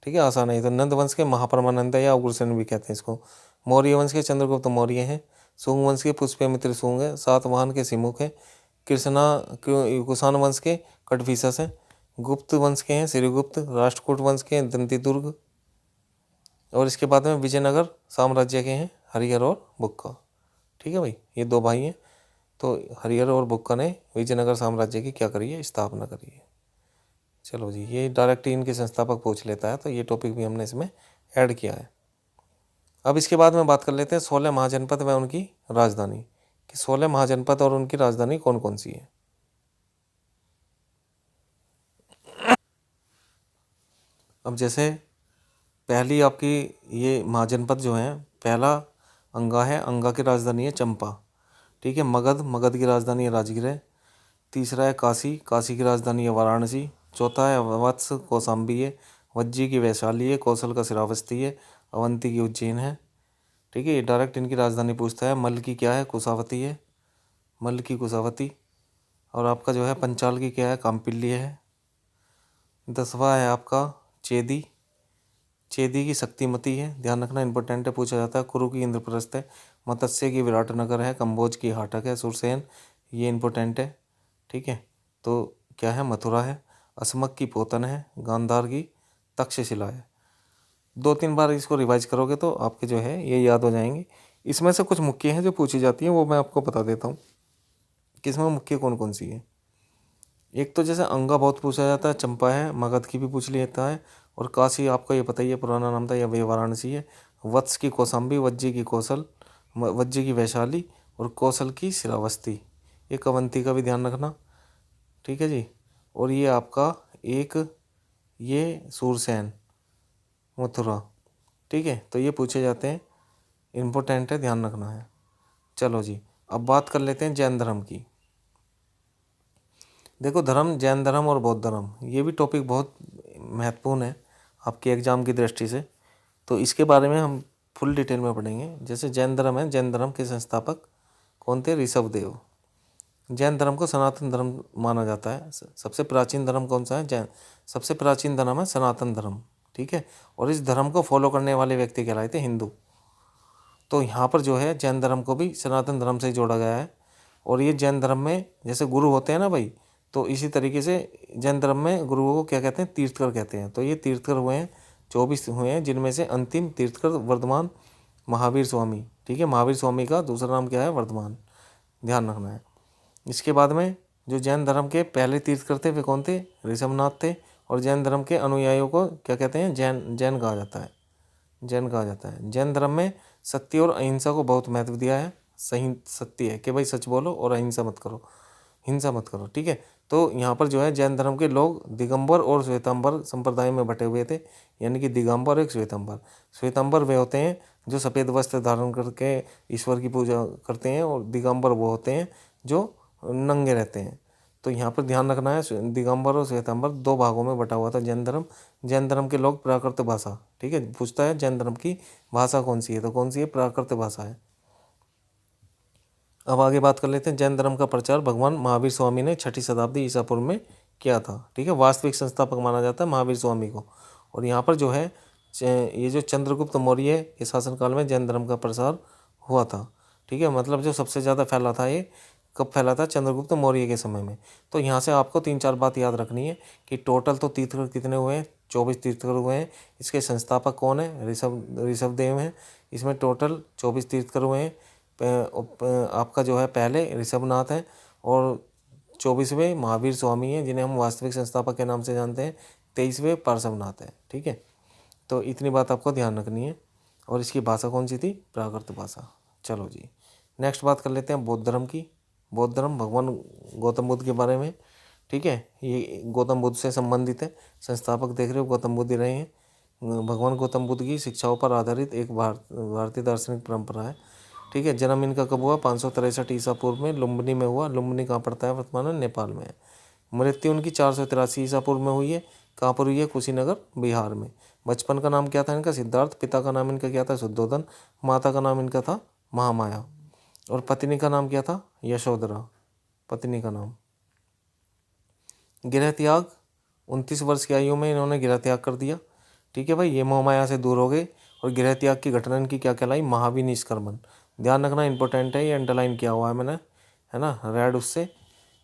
Speaker 1: ठीक है, आसान है। तो नंद वंश के महापरमानंद है, या उग्रसेन भी कहते हैं इसको। मौर्य वंश के चंद्रगुप्त मौर्य हैं। शुंग वंश के पुष्यमित्र शुंग है। सातवाहन के सिमुख है। कृष्णा कुषाण वंश के कटफिसस हैं। गुप्त वंश के हैं श्रीगुप्त। राष्ट्रकूट वंश के हैं दंतिदुर्ग। और इसके बाद में विजयनगर साम्राज्य के हैं हरिहर और बुक्का। ठीक है भाई, ये 2 भाई हैं। तो हरिहर और बुक्का ने विजयनगर साम्राज्य की क्या करी है, स्थापना करी है। चलो जी, ये डायरेक्ट इनके संस्थापक पूछ लेता है, तो ये टॉपिक भी हमने इसमें ऐड किया है। अब इसके बाद में बात कर लेते हैं 16 महाजनपद व उनकी राजधानी, कि 16 महाजनपद और उनकी राजधानी कौन कौन सी है। अब जैसे पहली आपकी ये महाजनपद जो है, पहला अंगा है, अंगा की राजधानी है चंपा। ठीक है, मगध, मगध की राजधानी है राजगीर है। तीसरा है काशी, काशी की राजधानी है वाराणसी। चौथा है वत्स, कौशाम्बी है। वज्जी की वैशाली है। कौशल का श्रावस्ती है। अवंती की उज्जैन है। ठीक है, ये डायरेक्ट इनकी राजधानी पूछता है। मल्ल की क्या है, कुशावती है, मल्ल की कुशावती। और आपका जो है पंचाल की क्या है, कामपिल्ली है। 10वां है आपका चेदी, चेदी की शक्तिमती है। ध्यान रखना, इंपॉर्टेंट है, पूछा जाता है। कुरु की इंद्रप्रस्थ है। मत्स्य की विराटनगर है। कंबोज की हाटक है। सुरसेन, ये इंपॉर्टेंट है। ठीक है, तो क्या है, मथुरा है। असमक की पोतन है। गांधार की तक्षशिला है। 2-3 बार इसको रिवाइज करोगे तो आपके जो है ये याद हो जाएंगे। इसमें से कुछ मुख्य हैं जो पूछी जाती हैं, वो मैं आपको बता देता हूँ कि इसमें मुख्य कौन कौन सी है। एक तो जैसे अंगा बहुत पूछा जाता है, चंपा है, मगध की भी पूछ लेता है। और काशी आपको ये पता ही है, पुराना नाम था, या वे वाराणसी है। वत्स की कौशाम्बी, वज्जी की कौशल, वज्जी की वैशाली, और कौशल की श्रावस्ती। एक अवंती का भी ध्यान रखना। ठीक है जी, और ये आपका एक ये सूरसेन, मथुरा। ठीक है, तो ये पूछे जाते हैं, इम्पोर्टेंट है, ध्यान रखना है। चलो जी, अब बात कर लेते हैं जैन धर्म की। देखो धर्म, जैन धर्म और बौद्ध धर्म, ये भी टॉपिक बहुत महत्वपूर्ण है आपके एग्जाम की दृष्टि से। तो इसके बारे में हम फुल डिटेल में पढ़ेंगे। जैसे जैन धर्म है, जैन धर्म के संस्थापक कौन थे? ऋषभदेव। जैन धर्म को सनातन धर्म माना जाता है। सबसे प्राचीन धर्म कौन सा है? जैन। सबसे प्राचीन धर्म है सनातन धर्म, ठीक है। और इस धर्म को फॉलो करने वाले व्यक्ति कहलाए थे हिंदू। तो यहाँ पर जो है जैन धर्म को भी सनातन धर्म से जोड़ा गया है। और ये जैन धर्म में जैसे गुरु होते हैं ना भाई, तो इसी तरीके से जैन धर्म में गुरुओं को क्या कहते हैं? तीर्थकर कहते हैं। तो ये तीर्थकर हुए हैं, 24 हुए हैं, जिनमें से अंतिम तीर्थकर वर्धमान महावीर स्वामी, ठीक है। महावीर स्वामी का दूसरा नाम क्या है? वर्धमान, ध्यान रखना है। इसके बाद में जो जैन धर्म के पहले तीर्थकर थे वे कौन थे? ऋषभनाथ थे। और जैन धर्म के अनुयायियों को क्या कहते हैं? जैन कहा जाता है, जैन कहा जाता है। जैन धर्म में सत्य और अहिंसा को बहुत महत्व दिया है। सही सत्य है कि भाई सच बोलो और अहिंसा मत करो, हिंसा मत करो, ठीक है। तो यहाँ पर जो है जैन धर्म के लोग दिगंबर और श्वेतांबर संप्रदाय में बटे हुए थे, यानी कि दिगंबर और एक श्वेतांबर। श्वेतांबर वे होते हैं जो सफ़ेद वस्त्र धारण करके ईश्वर की पूजा करते हैं, और दिगंबर वो होते हैं जो नंगे रहते हैं। तो यहाँ पर ध्यान रखना है, दिगंबर और श्वेतांबर 2 भागों में बटा हुआ था जैन धर्म। जैन धर्म के लोग प्राकृत भाषा, ठीक है, पूछता है जैन धर्म की भाषा कौन सी है? तो कौन सी है? प्राकृत भाषा है। अब आगे बात कर लेते हैं। जैन धर्म का प्रचार भगवान महावीर स्वामी ने 6ठी शताब्दी ईसा पूर्व में किया था, ठीक है। वास्तविक संस्थापक माना जाता है महावीर स्वामी को। और यहाँ पर जो है ये जो चंद्रगुप्त मौर्य के शासनकाल में जैन धर्म का प्रसार हुआ था, ठीक है। मतलब जो सबसे ज़्यादा फैला था, ये कब फैला था? चंद्रगुप्त मौर्य के समय में। तो यहाँ से आपको 3-4 बात याद रखनी है कि टोटल तो तीर्थकर कितने हुए हैं? 24 तीर्थकर हुए हैं। इसके संस्थापक कौन है? ऋषभदेव हैं। इसमें टोटल 24 तीर्थकर हुए हैं। आपका जो है पहले ऋषभनाथ है, और 24वें महावीर स्वामी हैं, जिन्हें हम वास्तविक संस्थापक के नाम से जानते हैं। 23वें पार्श्वनाथ है, ठीक है। तो इतनी बात आपको ध्यान रखनी है। और इसकी भाषा कौन सी थी? प्राकृत भाषा। चलो जी, नेक्स्ट बात कर लेते हैं बौद्ध धर्म की। बौद्ध धर्म भगवान गौतम बुद्ध के बारे में, ठीक है। ये गौतम बुद्ध से संबंधित है। संस्थापक देख रहे हो गौतम बुद्ध ही रहे हैं। भगवान गौतम बुद्ध की शिक्षाओं पर आधारित एक भारतीय दार्शनिक परंपरा है, ठीक है। जन्म इनका कब हुआ? 563 ईसा पूर्व में लुम्बिनी में हुआ। लुम्बिनी कहाँ पड़ता है? वर्तमान में नेपाल में है। मृत्यु उनकी 483 ईसा पूर्व में हुई है। कहाँ पर हुई है? कुशीनगर, बिहार में। बचपन का नाम क्या था इनका? सिद्धार्थ। पिता का नाम इनका क्या था? शुद्धोधन। माता का नाम इनका था महामाया। और पत्नी का नाम क्या था? यशोधरा, पत्नी का नाम। गृह त्याग, 29 वर्ष की आयु में इन्होंने गृह त्याग कर दिया, ठीक है भाई। ये मोहमाया से दूर हो गए। और गृह त्याग की घटना इनकी क्या कहलाई? महाविनिष्क्रमण। ध्यान रखना, इंपॉर्टेंट है, ये अंडरलाइन किया हुआ है मैंने, है ना, रेड उससे।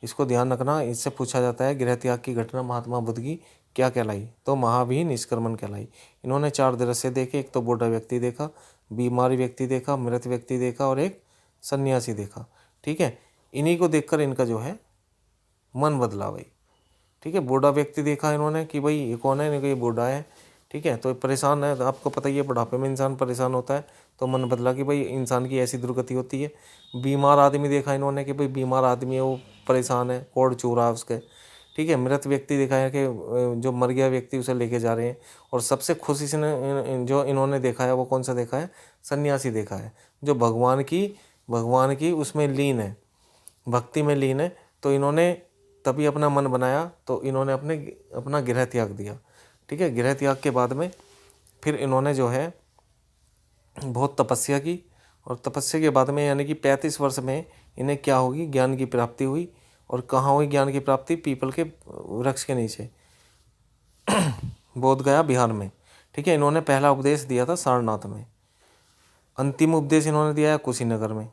Speaker 1: इसको ध्यान रखना, इससे पूछा जाता है गृह त्याग की घटना महात्मा बुद्ध की क्या कहलाई? तो महाविनिष्क्रमण कहलाई। इन्होंने 4 दृश्य देखे। एक तो बूढ़ा व्यक्ति देखा, बीमारी व्यक्ति देखा, मृत व्यक्ति देखा, और एक सन्यासी देखा, ठीक है। इन्हीं को देखकर इनका जो है मन बदला भाई, ठीक है। बूढ़ा व्यक्ति देखा इन्होंने कि भाई ये कौन है? इनको ये बूढ़ा है, ठीक है। तो परेशान है, तो आपको पता ही है बुढ़ापे में इंसान परेशान होता है। तो मन बदला कि भाई इंसान की ऐसी दुर्गति होती है। बीमार आदमी देखा इन्होंने कि भाई बीमार आदमी है, वो परेशान है, कोढ़ चूर रहा है उसके, ठीक है। मृत व्यक्ति देखा है कि जो मर गया व्यक्ति उसे लेके जा रहे हैं। और सबसे खुशी से जो इन्होंने देखा है वो कौन सा देखा है? सन्यासी देखा है, जो भगवान की उसमें लीन है, भक्ति में लीन है। तो इन्होंने तभी अपना मन बनाया, तो इन्होंने अपना गृह त्याग दिया, ठीक है। गृह त्याग के बाद में फिर इन्होंने जो है बहुत तपस्या की। और तपस्या के बाद में यानी कि 35 वर्ष में इन्हें क्या होगी? ज्ञान की प्राप्ति हुई। और कहाँ हुई ज्ञान की प्राप्ति? पीपल के वृक्ष के नीचे, बोध गया, बिहार में, ठीक है। इन्होंने पहला उपदेश दिया था सारनाथ में। अंतिम उपदेश इन्होंने दिया है कुशीनगर में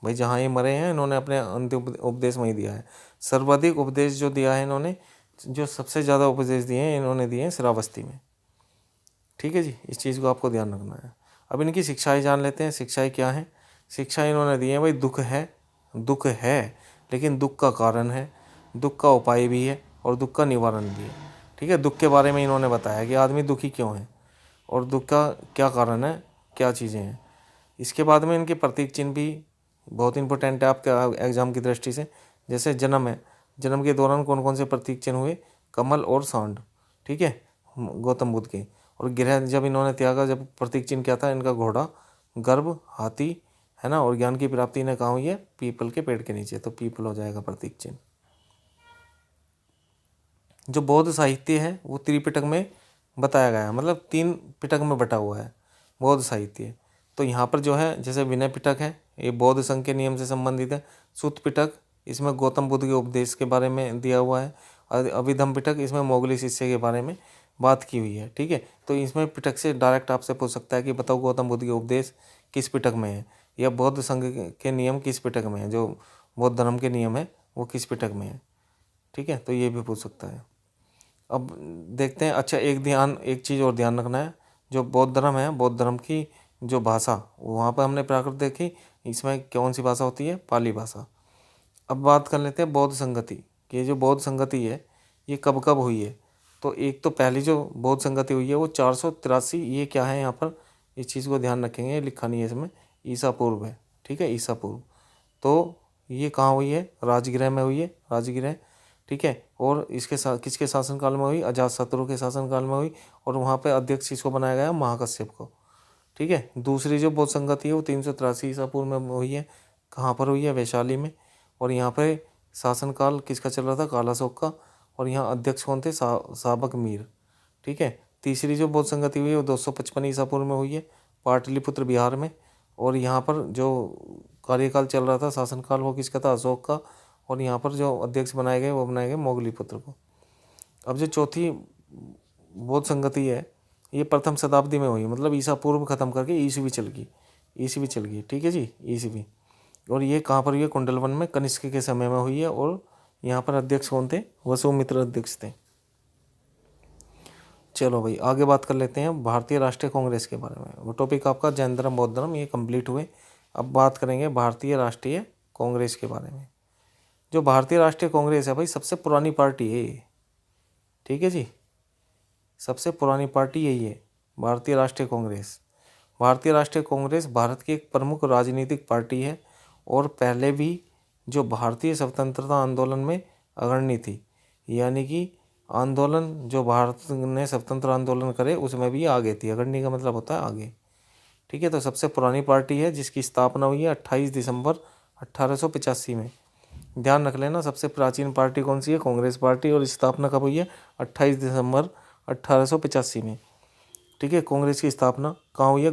Speaker 1: भाई, जहाँ ये मरे हैं। इन्होंने अपने अंतिम उपदेश वहीं दिया है। सर्वाधिक उपदेश जो दिया है इन्होंने, जो सबसे ज़्यादा उपदेश दिए हैं इन्होंने दिए हैं श्रावस्ती में, ठीक है जी। इस चीज़ को आपको ध्यान रखना है। अब इनकी शिक्षाएं जान लेते हैं। शिक्षाएं क्या हैं? शिक्षा इन्होंने दी है भाई, दुख है, लेकिन दुख का कारण है, दुख का उपाय भी है, और दुख का निवारण भी है, ठीक है। दुख के बारे में इन्होंने बताया कि आदमी दुखी क्यों है, और दुख का क्या कारण है, क्या चीज़ें हैं। इसके बाद में इनके प्रतीक चिन्ह भी बहुत इंपॉर्टेंट है आपके एग्जाम की दृष्टि से। जैसे जन्म है, जन्म के दौरान कौन कौन से प्रतीक चिन्ह हुए? कमल और सांड, ठीक है, गौतम बुद्ध के। और गृह जब इन्होंने त्यागा, जब प्रतीक चिन्ह क्या था इनका? घोड़ा, गर्भ, हाथी, है ना। और ज्ञान की प्राप्ति इन्हें कहाँ हुई है? पीपल के पेड़ के नीचे। तो पीपल हो जाएगा प्रतीक चिन्ह। जो बौद्ध साहित्य है वो त्रिपिटक में बताया गया है, मतलब 3 पिटक में बटा हुआ है। बौद्ध साहित्य। तो यहाँ पर जो है जैसे विनय पिटक है, ये बौद्ध संघ के नियम से संबंधित है। सुत्त पिटक, इसमें गौतम बुद्ध के उपदेश के बारे में दिया हुआ है। अभिधम पिटक, इसमें मोगली शिष्य के बारे में बात की हुई है। ठीक है, तो इसमें पिटक से डायरेक्ट आपसे पूछ सकता है कि बताओ गौतम बुद्ध के उपदेश किस पिटक में है, या बौद्ध संघ के नियम किस पिटक में है, जो बौद्ध धर्म के नियम है वो किस पिटक में है। ठीक है, तो ये भी पूछ सकता है। अब देखते हैं। अच्छा, एक चीज़ और ध्यान रखना है, जो बौद्ध धर्म है, बौद्ध धर्म की जो भाषा, वहाँ पर हमने प्राकृत देखी, इसमें कौन सी भाषा होती है, पाली भाषा। अब बात कर लेते हैं बौद्ध संगति कि ये जो बौद्ध संगति है ये कब कब हुई है। तो एक तो पहली जो बौद्ध संगति हुई है वो 483, ये क्या है यहाँ पर, इस चीज़ को ध्यान रखेंगे, लिखा नहीं है इसमें, ईसा पूर्व है। ठीक है, ईसा पूर्व। तो ये कहाँ हुई है, राजगृह में हुई है, राजगृह। ठीक है, और इसके साथ किसके शासनकाल में हुई, अजातशत्रु के शासनकाल में हुई, और वहाँ पे अध्यक्ष किसको बनाया गया, महाकश्यप को। ठीक है, दूसरी जो बौद्ध संगति है वो 383 ईसा पूर्व में हुई है। कहाँ पर हुई है, वैशाली में। और यहाँ पे शासनकाल किसका चल रहा था, कालाशोक का, और यहाँ अध्यक्ष कौन थे, साबक मीर। ठीक है, तीसरी जो बौद्ध संगति हुई है वो 255 ईसा पूर्व में हुई है, पाटलिपुत्र बिहार में। और यहाँ पर जो कार्यकाल चल रहा था, शासनकाल, वो किसका था, अशोक का। और यहाँ पर जो अध्यक्ष बनाए गए वो बनाए गए मोगलीपुत्र को। अब जो चौथी बौद्ध संगति है ये प्रथम शताब्दी में हुई, मतलब ईसा पूर्व खत्म करके ईसवी चल गई, ईसवी चल गई। ठीक है जी, ईसवी। और ये कहाँ पर हुई है, कुंडलवन में, कनिष्क के समय में हुई है। और यहाँ पर अध्यक्ष कौन थे, वसुमित्र अध्यक्ष थे। चलो भाई आगे बात कर लेते हैं भारतीय राष्ट्रीय कांग्रेस के बारे में। वो टॉपिक आपका जैन धर्म बौद्ध धर्म ये कंप्लीट हुए। अब बात करेंगे भारतीय राष्ट्रीय कांग्रेस के बारे में। जो भारतीय राष्ट्रीय कांग्रेस है भाई, सबसे पुरानी पार्टी है ये। ठीक है जी, सबसे पुरानी पार्टी यही है, भारतीय राष्ट्रीय कांग्रेस। भारतीय राष्ट्रीय कांग्रेस भारत की एक प्रमुख राजनीतिक पार्टी है और पहले भी जो भारतीय स्वतंत्रता आंदोलन में अग्रणी थी, यानी कि आंदोलन जो भारत ने स्वतंत्र आंदोलन करे उसमें भी आगे थी। अग्रणी का मतलब होता है आगे। ठीक है, तो सबसे पुरानी पार्टी है जिसकी स्थापना हुई है 28 दिसंबर 1885 में। ध्यान रख लेना, सबसे प्राचीन पार्टी कौन सी है, कांग्रेस पार्टी, और स्थापना कब हुई है, 28 दिसंबर 1885 में। ठीक है, कांग्रेस की स्थापना कहाँ हुई है,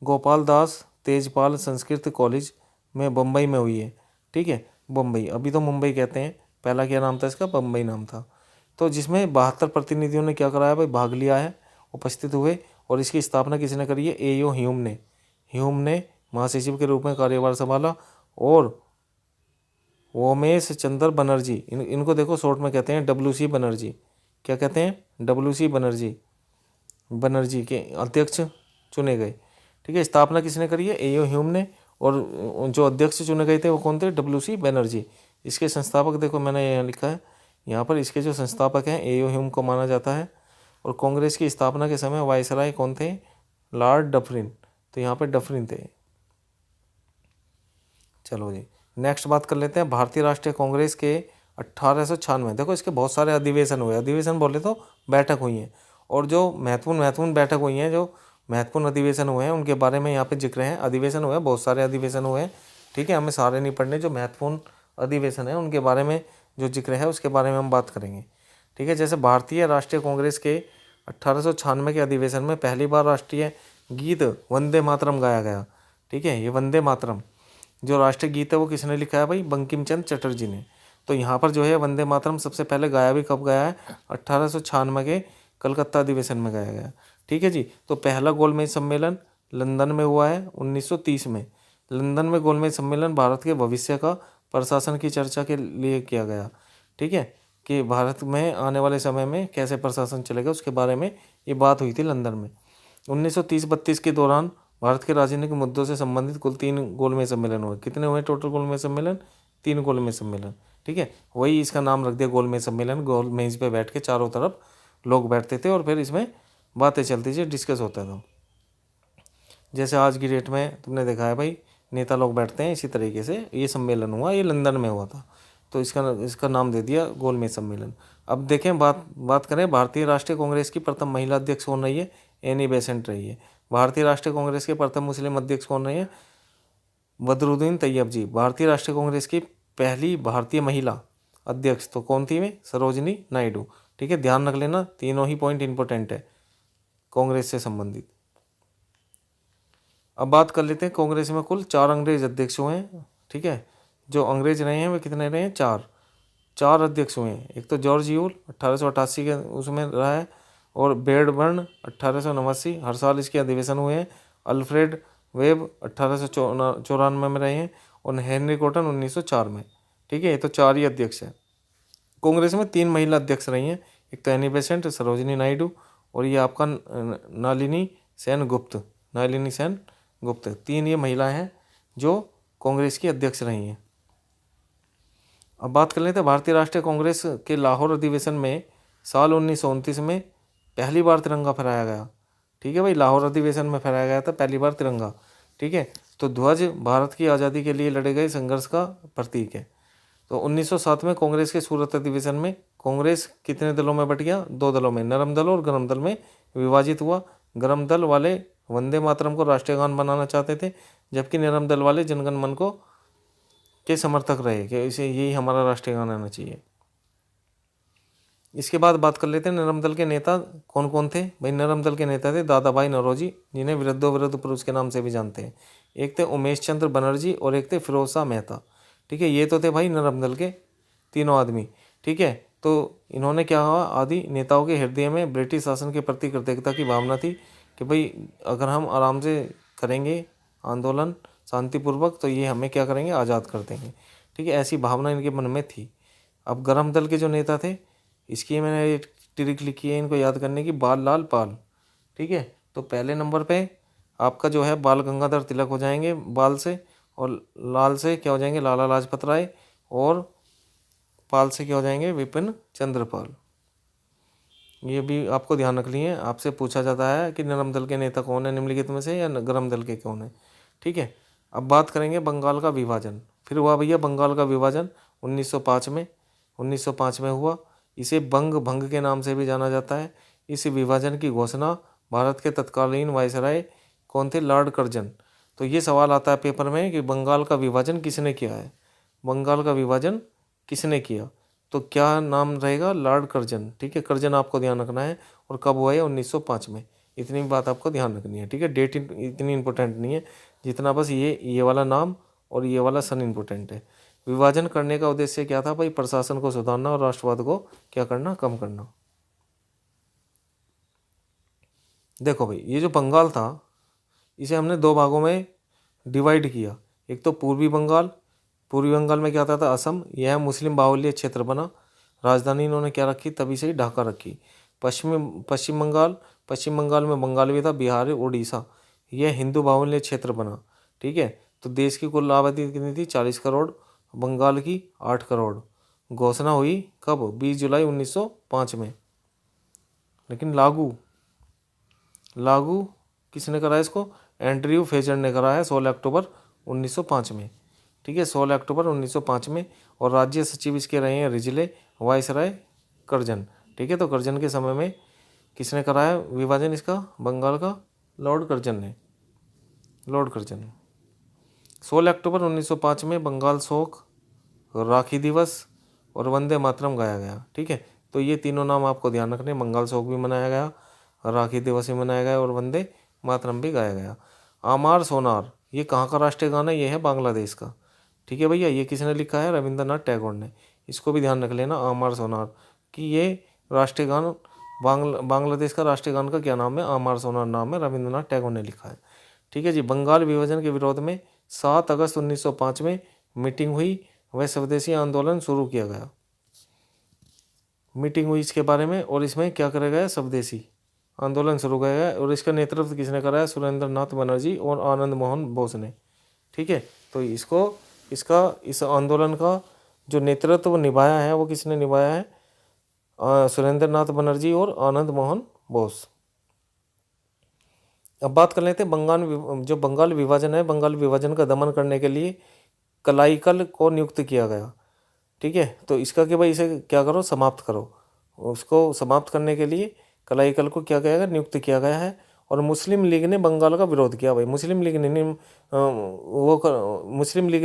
Speaker 1: गोपाल दास तेजपाल संस्कृत कॉलेज में, बम्बई में हुई है। ठीक है, बम्बई, अभी तो मुंबई कहते हैं, पहला क्या नाम था इसका, बम्बई नाम था। तो जिसमें 72 प्रतिनिधियों ने क्या कराया भाई, भाग लिया है, उपस्थित हुए। और इसकी स्थापना किसने करी है, एओ ह्यूम ने महासचिव के रूप में कार्यभार संभाला। और ओमेश चंद्र बनर्जी, इनको देखो शॉर्ट में कहते हैं WC बनर्जी। क्या कहते हैं, WC बनर्जी के अध्यक्ष चुने गए। ठीक है, स्थापना किसने करी है, एओ ह्यूम ने। और जो अध्यक्ष चुने गए थे वो कौन थे, WC बनर्जी। इसके संस्थापक देखो मैंने यहाँ लिखा है, यहाँ पर इसके जो संस्थापक हैं एओ ह्यूम को माना जाता है। और कांग्रेस की स्थापना के समय वायसराय कौन थे, लॉर्ड डफरिन। तो यहाँ पर डफरिन थे। चलो जी, नेक्स्ट बात कर लेते हैं भारतीय राष्ट्रीय कांग्रेस के 1896। देखो इसके बहुत सारे अधिवेशन हुए, अधिवेशन बोले तो बैठक हुई हैं। और जो महत्वपूर्ण बैठक हुई हैं, जो महत्वपूर्ण अधिवेशन हुए हैं उनके बारे में यहाँ पे जिक्र है। अधिवेशन हुए हैं, बहुत सारे अधिवेशन हुए हैं। ठीक है, हमें सारे नहीं पढ़ने, जो महत्वपूर्ण अधिवेशन है उनके बारे में जो जिक्र है उसके बारे में हम बात करेंगे। ठीक है, जैसे भारतीय राष्ट्रीय कांग्रेस के 1896 के अधिवेशन में पहली बार राष्ट्रीय गीत वंदे मातरम गाया गया। ठीक है, ये वंदे मातरम जो राष्ट्रीय गीत है वो किसने लिखा है भाई, बंकिम चंद्र चटर्जी ने। तो यहाँ पर जो है वंदे मातरम सबसे पहले गाया भी कब गया है, 1896 के कलकत्ता अधिवेशन में गाया गया। ठीक है जी, तो पहला गोलमेज सम्मेलन लंदन में हुआ है 1930 में। लंदन में गोलमेज सम्मेलन भारत के भविष्य का प्रशासन की चर्चा के लिए किया गया। ठीक है, कि भारत में आने वाले समय में कैसे प्रशासन चलेगा उसके बारे में ये बात हुई थी लंदन में। 1930-32 के दौरान भारत के राजनीतिक मुद्दों से संबंधित कुल 3 गोलमेज सम्मेलन हुए। कितने हुए टोटल गोलमेज सम्मेलन, 3 गोलमेज सम्मेलन। ठीक है, वही इसका नाम रख दिया गोलमेज सम्मेलन। गोल मेज पे बैठ के चारों तरफ लोग बैठते थे और फिर इसमें बातें चलती थी, डिस्कस होता था। जैसे आज की डेट में तुमने देखा है भाई, नेता लोग बैठते हैं, इसी तरीके से ये सम्मेलन हुआ, ये लंदन में हुआ था। तो इसका नाम दे दिया गोलमेज सम्मेलन। अब देखें, बात करें भारतीय राष्ट्रीय कांग्रेस की प्रथम महिला अध्यक्ष कौन रही है, एनी बेसेंट रही है। भारतीय राष्ट्रीय कांग्रेस के प्रथम मुस्लिम अध्यक्ष कौन रहे हैं, बदरुद्दीन तैयब जी। भारतीय राष्ट्रीय कांग्रेस की पहली भारतीय महिला अध्यक्ष तो कौन थी वे, सरोजनी नायडू। ठीक है, ध्यान रख लेना, तीनों ही पॉइंट इंपॉर्टेंट है कांग्रेस से संबंधित। अब बात कर लेते हैं, कांग्रेस में कुल 4 अंग्रेज अध्यक्ष हुए हैं। ठीक है, जो अंग्रेज रहे हैं वे कितने रहे हैं? 4 अध्यक्ष हुए हैं। एक तो जॉर्ज यूल 1888 के उसमें रहा है, और बेडबर्न 1889, हर साल इसके अधिवेशन हुए हैं। अल्फ्रेड वेब 1894 में रहे हैं, और हेनरी कॉटन 1904 में। ठीक है, ये तो 4 ही अध्यक्ष हैं। कांग्रेस में 3 महिला अध्यक्ष रही हैं, एक तो एनी बेसेंट, सरोजिनी नायडू, और ये आपका नलिनी सेन गुप्त। 3 ये महिलाएं हैं जो कांग्रेस की अध्यक्ष रही हैं। अब बात कर लेते हैं भारतीय राष्ट्रीय कांग्रेस के लाहौर अधिवेशन में साल 1929 में पहली बार तिरंगा फहराया गया। ठीक है भाई, लाहौर अधिवेशन में फहराया गया था पहली बार तिरंगा। ठीक है, तो ध्वज भारत की आज़ादी के लिए लड़े गए संघर्ष का प्रतीक है। तो 1907 में कांग्रेस के सूरत अधिवेशन में कांग्रेस कितने दलों में बट गया? 2 दलों में, नरम दल और गरम दल में विभाजित हुआ। गरम दल वाले वंदे मातरम को राष्ट्रीय गान बनाना चाहते थे, जबकि नरम दल वाले जनगण मन को के समर्थक रहे कि इसे यही हमारा राष्ट्रीय गान आना चाहिए। इसके बाद बात कर लेते हैं नरम दल के नेता कौन कौन थे। भाई नरम दल के नेता थे दादा भाई नौरोजी, जिन्हें विरुद्ध पुरुष के नाम से भी जानते हैं। एक थे उमेश चंद्र बनर्जी और एक थे फिरोज शाह मेहता। ठीक है, ये तो थे भाई नरम दल के तीनों आदमी। ठीक है, तो इन्होंने क्या हुआ, आदि नेताओं के हृदय में ब्रिटिश शासन के प्रति कृतज्ञता की भावना थी कि भाई अगर हम आराम से करेंगे आंदोलन शांतिपूर्वक तो ये हमें क्या करेंगे, आज़ाद कर देंगे। ठीक है, ऐसी भावना इनके मन में थी। अब गरम दल के जो नेता थे, इसकी मैंने एक ट्रिक लिखी है इनको याद करने की, बाल लाल पाल। ठीक है, तो पहले नंबर पे आपका जो है बाल गंगाधर तिलक हो जाएंगे बाल से, और लाल से क्या हो जाएंगे, लाला लाजपत राय, और पाल से क्या हो जाएंगे, विपिन चंद्र पाल। ये भी आपको ध्यान रखनी है, आपसे पूछा जाता है कि नरम दल के नेता कौन है निम्नलिखित में से, या गरम दल के कौन है। ठीक है, अब बात करेंगे बंगाल का विभाजन। फिर हुआ भैया बंगाल का विभाजन 1905 में हुआ। इसे बंग भंग के नाम से भी जाना जाता है। इस विभाजन की घोषणा भारत के तत्कालीन वायसराय कौन थे, लॉर्ड कर्जन। तो ये सवाल आता है पेपर में कि बंगाल का विभाजन किसने किया है, बंगाल का विभाजन किसने किया, तो क्या नाम रहेगा, लॉर्ड कर्जन। ठीक है, कर्जन आपको ध्यान रखना है, और कब हुआ है, 1905 में। इतनी बात आपको ध्यान रखनी है। ठीक है, डेट इतनी इंपॉर्टेंट नहीं है जितना बस ये वाला नाम और ये वाला सन इंपॉर्टेंट है। विभाजन करने का उद्देश्य क्या था भाई, प्रशासन को सुधारना और राष्ट्रवाद को क्या करना, कम करना। देखो भाई, ये जो बंगाल था इसे हमने 2 भागों में डिवाइड किया। एक तो पूर्वी बंगाल में क्या आता था, असम, यह मुस्लिम बाहुल्य क्षेत्र बना। राजधानी इन्होंने क्या रखी, तभी से ही ढाका रखी। पश्चिम बंगाल में बंगाल भी था, बिहार, उड़ीसा, यह हिंदू बाहुल्य क्षेत्र बना। ठीक है, तो देश की कुल आबादी कितनी थी, 40 करोड़, बंगाल की 8 करोड़। घोषणा हुई कब, 20 जुलाई 1905 में। लेकिन लागू किसने करा इसको, एंड्रयू फेजर ने करा है 16 अक्टूबर 1905 में। ठीक है, 16 अक्टूबर 1905 में। और राज्य सचिव इसके रहे हैं रिजले, वायसराय कर्जन। ठीक है, तो कर्जन के समय में किसने कराया विभाजन इसका, बंगाल का, लॉर्ड कर्जन। 16 अक्टूबर 1905 में बंगाल शोक, राखी दिवस और वंदे मातरम गाया गया। ठीक है, तो ये तीनों नाम आपको ध्यान रखने, बंगाल शोक भी मनाया गया, राखी दिवस भी मनाया गया, और वंदे मातरम भी गाया गया। आमार सोनार, ये कहाँ का राष्ट्रीय गाना है, ये है बांग्लादेश का। ठीक है भैया, ये किसने लिखा है, रविंद्रनाथ टैगोर ने। इसको भी ध्यान रख लेना, आमार सोनार, कि ये राष्ट्रीय गान बांग्लादेश का राष्ट्रीय गान का क्या नाम है, आमार सोनार नाम है, रविंद्रनाथ टैगोर ने लिखा है। ठीक है जी, बंगाल विभाजन के विरोध में 7 अगस्त 1905 में मीटिंग हुई व स्वदेशी आंदोलन शुरू किया गया। मीटिंग हुई इसके बारे में, और इसमें क्या करा गया, स्वदेशी आंदोलन शुरू किया गया, और इसका नेतृत्व किसने कराया, सुरेंद्र नाथ बनर्जी और आनंद मोहन बोस ने। ठीक है, तो इस आंदोलन का जो नेतृत्व निभाया है वो किसने निभाया है, सुरेंद्र नाथ बनर्जी और आनंद मोहन बोस। अब बात कर लेते हैं बंगाल विभाजन है, बंगाल विभाजन का दमन करने के लिए कलाईकल को नियुक्त किया गया। ठीक है, तो इसका कि भाई इसे क्या करो, समाप्त करो। उसको समाप्त करने के लिए कलाईकल को क्या किया गया, नियुक्त किया गया है। और मुस्लिम लीग ने बंगाल का विरोध किया। भाई मुस्लिम लीग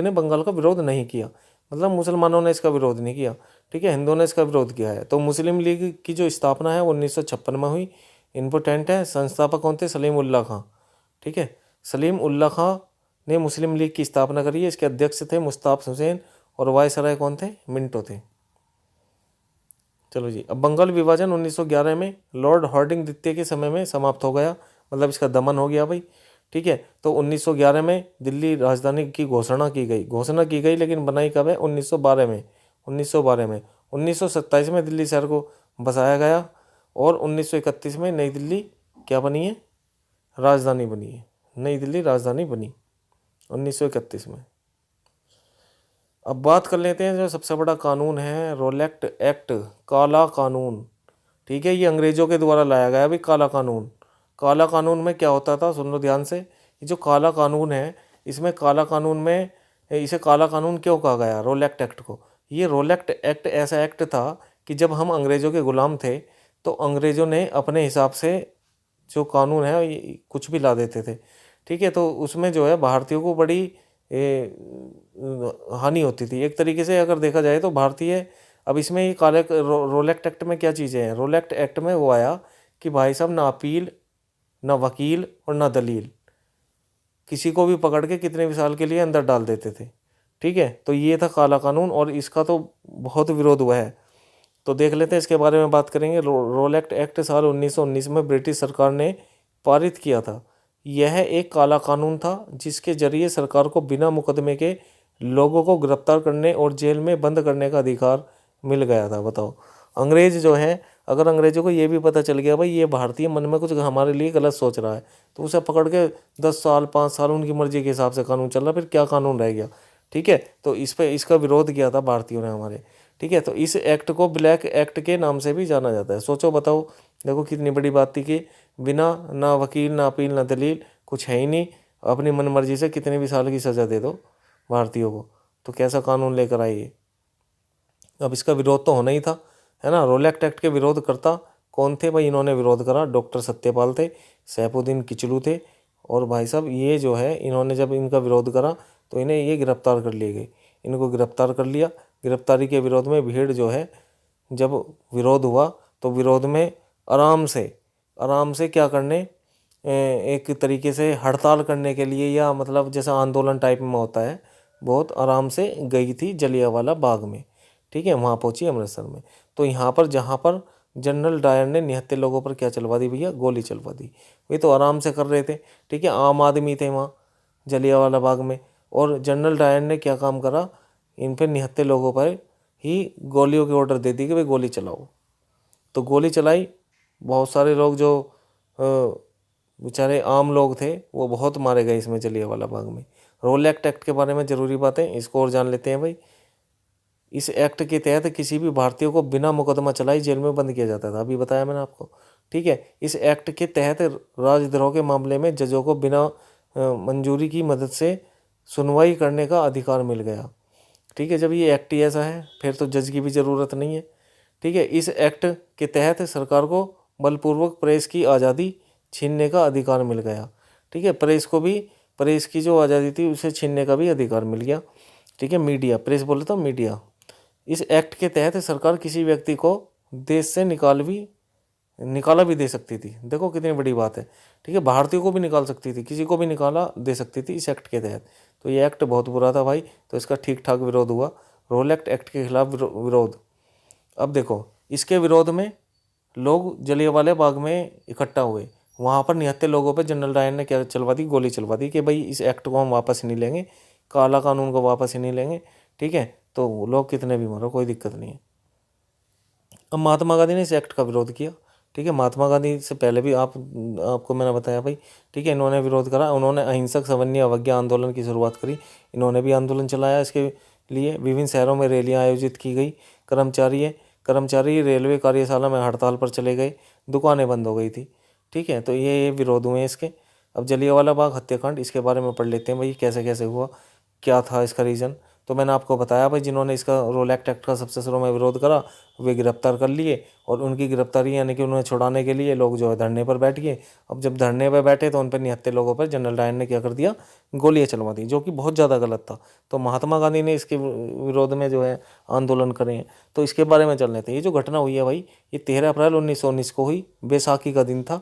Speaker 1: ने बंगाल का विरोध नहीं किया, मतलब मुसलमानों ने इसका विरोध नहीं किया। ठीक है, हिंदुओं ने इसका विरोध किया है। तो मुस्लिम लीग की जो स्थापना है वो 1956 में हुई। इम्पोर्टेंट है, संस्थापक कौन थे, सलीम उल्लाह खां। ठीक है, सलीम उल्लाह खां ने मुस्लिम लीग की स्थापना करी है। इसके अध्यक्ष थे मुश्ताक हुसैन और वायसराय कौन थे? मिंटो थे। चलो जी, अब बंगाल विभाजन 1911 में लॉर्ड हार्डिंग द्वितीय के समय में समाप्त हो गया, मतलब इसका दमन हो गया भाई। ठीक है, तो 1911 में दिल्ली राजधानी की घोषणा की गई, लेकिन बनाई कब है? 1912 में। 1927 में दिल्ली शहर को बसाया गया और 1931 में नई दिल्ली क्या बनी है? राजधानी बनी है। नई दिल्ली राजधानी बनी 1931 में। अब बात कर लेते हैं जो सबसे बड़ा कानून है, रोलेक्ट एक्ट, काला कानून। ठीक है, ये अंग्रेजों के द्वारा लाया गया भाई काला कानून। काला कानून में क्या होता था, सुन लो ध्यान से। ये जो काला कानून है, इसमें काला कानून में इसे काला कानून क्यों कहा गया? रोलेक्ट एक्ट को। ये रोलेक्ट एक्ट ऐसा एक्ट था कि जब हम अंग्रेजों के गुलाम थे तो अंग्रेजों ने अपने हिसाब से जो कानून है कुछ भी ला देते थे। ठीक है, तो उसमें जो है भारतीयों को बड़ी हानि होती थी एक तरीके से अगर देखा जाए तो भारतीय। अब इसमें ये रोलेक्ट एक्ट में क्या चीज़ें हैं? रोलेक्ट एक्ट में वो आया कि भाई साहब ना अपील, ना वकील और ना दलील, किसी को भी पकड़ के कितने भी साल के लिए अंदर डाल देते थे। ठीक है, तो ये था काला कानून और इसका तो बहुत विरोध हुआ है। तो देख लेते हैं, इसके बारे में बात करेंगे। रोलेक्ट एक्ट साल 1919 में ब्रिटिश सरकार ने पारित किया था। यह एक काला कानून था जिसके जरिए सरकार को बिना मुकदमे के लोगों को गिरफ्तार करने और जेल में बंद करने का अधिकार मिल गया था। बताओ, अंग्रेज जो है, अगर अंग्रेजों को ये भी पता चल गया भाई ये भारतीय मन में कुछ हमारे लिए गलत सोच रहा है, तो उसे पकड़ के 10 साल 5 साल उनकी मर्जी के हिसाब से कानून चल रहा, फिर क्या कानून रह गया? ठीक है, तो इस पे इसका विरोध किया था भारतीयों ने हमारे। ठीक है, तो इस एक्ट को ब्लैक एक्ट के नाम से भी जाना जाता है। सोचो बताओ, देखो कितनी बड़ी बात थी कि बिना ना वकील, ना अपील, ना दलील, कुछ है ही नहीं, अपनी मन मर्जी से कितने भी साल की सज़ा दे दो भारतीयों को। तो कैसा कानून लेकर आए ये? अब इसका विरोध तो होना ही था, है ना। रोलेक्ट एक्ट के विरोध करता कौन थे भाई? इन्होंने विरोध करा डॉक्टर सत्यपाल थे, सैफुद्दीन किचलू थे, और भाई साहब ये जो है इन्होंने जब इनका विरोध करा तो इन्हें ये गिरफ्तार कर लिए गए। इनको गिरफ्तार कर लिया। गिरफ्तारी के विरोध में भीड़ जो है, जब विरोध हुआ तो विरोध में आराम से क्या करने, एक तरीके से हड़ताल करने के लिए, या मतलब जैसा आंदोलन टाइप में होता है, बहुत आराम से गई थी जलियांवाला बाग में। ठीक है, वहाँ पहुँची अमृतसर में। तो यहाँ पर जहाँ पर जनरल डायर ने 79 लोगों पर क्या चलवा दी भैया? गोली चलवा दी। वे तो आराम से कर रहे थे। ठीक है, आम आदमी थे वहाँ जलियांवाला बाग में, और जनरल डायर ने क्या काम करा? इन पर 79 लोगों पर ही गोलियों के ऑर्डर दे दी कि भाई गोली चलाओ। तो गोली चलाई। बहुत सारे लोग जो बेचारे आम लोग थे वो बहुत मारे गए इसमें जलियांवाला बाग में। रोलेक्ट एक्ट के बारे में ज़रूरी बातें इसको और जान लेते हैं भाई। इस एक्ट के तहत किसी भी भारतीय को बिना मुकदमा चलाई जेल में बंद किया जाता था, अभी बताया मैंने आपको। ठीक है, इस एक्ट के तहत राजद्रोह के मामले में जजों को बिना मंजूरी की मदद से सुनवाई करने का अधिकार मिल गया। ठीक है, जब ये एक्ट ही ऐसा है फिर तो जज की भी ज़रूरत नहीं है। ठीक है, इस एक्ट के तहत सरकार को बलपूर्वक प्रेस की आज़ादी छीनने का अधिकार मिल गया। ठीक है, प्रेस की जो आज़ादी थी उसे छीनने का भी अधिकार मिल गया। ठीक है, मीडिया, प्रेस बोले तो मीडिया। इस एक्ट के तहत सरकार किसी व्यक्ति को देश से निकाला भी दे सकती थी। देखो कितनी बड़ी बात है। ठीक है, भारतीयों को भी निकाल सकती थी, किसी को भी निकाला दे सकती थी इस एक्ट के तहत। तो ये एक्ट बहुत बुरा था भाई, तो इसका ठीक ठाक विरोध हुआ। रोलेक्ट एक्ट के खिलाफ विरोध। अब देखो, इसके विरोध में लोग जलियांवाला बाग में इकट्ठा हुए। वहाँ पर 79 लोगों पर जनरल डायर ने क्या चलवा दी? गोली चलवा दी कि भाई इस एक्ट को हम वापस नहीं लेंगे, काला कानून को वापस ही नहीं लेंगे। ठीक है, तो लोग कितने भी मरो, कोई दिक्कत नहीं है। अब महात्मा गांधी ने इस एक्ट का विरोध किया। ठीक है, महात्मा गांधी से पहले भी आपको मैंने बताया भाई। ठीक है, इन्होंने विरोध करा। उन्होंने अहिंसक सवर्ण अवज्ञा आंदोलन की शुरुआत करी। इन्होंने भी आंदोलन चलाया इसके लिए। विभिन्न शहरों में रैलियां आयोजित की गई। कर्मचारी रेलवे कार्यशाला में हड़ताल पर चले गए। दुकानें बंद हो गई थी। ठीक है, तो ये विरोध हुए इसके। अब जलियांवाला बाग हत्याकांड, इसके बारे में पढ़ लेते हैं भाई, कैसे कैसे हुआ, क्या था इसका रीज़न। तो मैंने आपको बताया भाई, जिन्होंने इसका रोलेक्ट एक्ट का सबसे शुरू में विरोध करा वे गिरफ्तार कर लिए, और उनकी गिरफ्तारी यानी कि उन्हें छुड़ाने के लिए लोग जो है धरने पर बैठ गए। अब जब धरने पर बैठे तो उन पर 79 लोगों पर जनरल डायर ने क्या कर दिया? गोलियां चलवा दी, जो कि बहुत ज़्यादा गलत था। तो महात्मा गांधी ने इसके विरोध में जो है आंदोलन करे हैं। तो इसके बारे में चल लेते हैं। ये जो घटना हुई है भाई, ये 13 अप्रैल 1919 को हुई। बैसाखी का दिन था।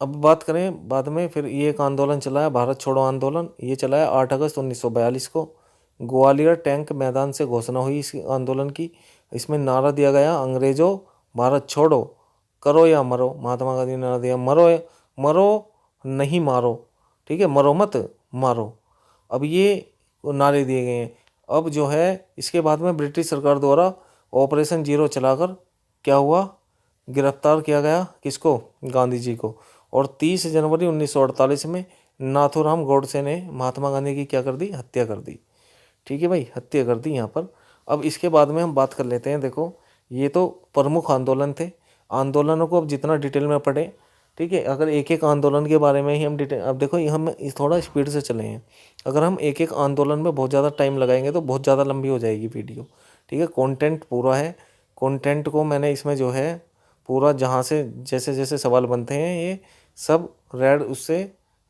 Speaker 1: अब बात करें बाद में, फिर ये एक आंदोलन चला है, भारत छोड़ो आंदोलन। ये चला है 8 अगस्त 1942 को। ग्वालियर टैंक मैदान से घोषणा हुई इस आंदोलन की। इसमें नारा दिया गया, अंग्रेजों भारत छोड़ो, करो या मरो। महात्मा गांधी ने नारा दिया, मरो, मरो नहीं मारो, ठीक है, मरो मत मारो। अब ये नारे दिए गए हैं। अब जो है इसके बाद में ब्रिटिश सरकार द्वारा ऑपरेशन जीरो चलाकर क्या हुआ, गिरफ्तार किया गया किसको, गांधी जी को। और 30 जनवरी 1948 में नाथूराम गोडसे ने महात्मा गांधी की क्या कर दी, हत्या कर दी। ठीक है भाई, हत्या कर दी यहाँ पर। अब इसके बाद में हम बात कर लेते हैं। देखो ये तो प्रमुख आंदोलन थे। आंदोलनों को अब जितना डिटेल में पढ़े, ठीक है, अगर एक एक आंदोलन के बारे में ही हम डिटेल, अब देखो ये हम थोड़ा स्पीड से चले हैं। अगर हम एक एक आंदोलन में बहुत ज़्यादा टाइम लगाएंगे तो बहुत ज़्यादा लंबी हो जाएगी वीडियो। ठीक है, कंटेंट पूरा है। कंटेंट को मैंने इसमें जो है पूरा, जहाँ से जैसे जैसे सवाल बनते हैं ये सब रेड उससे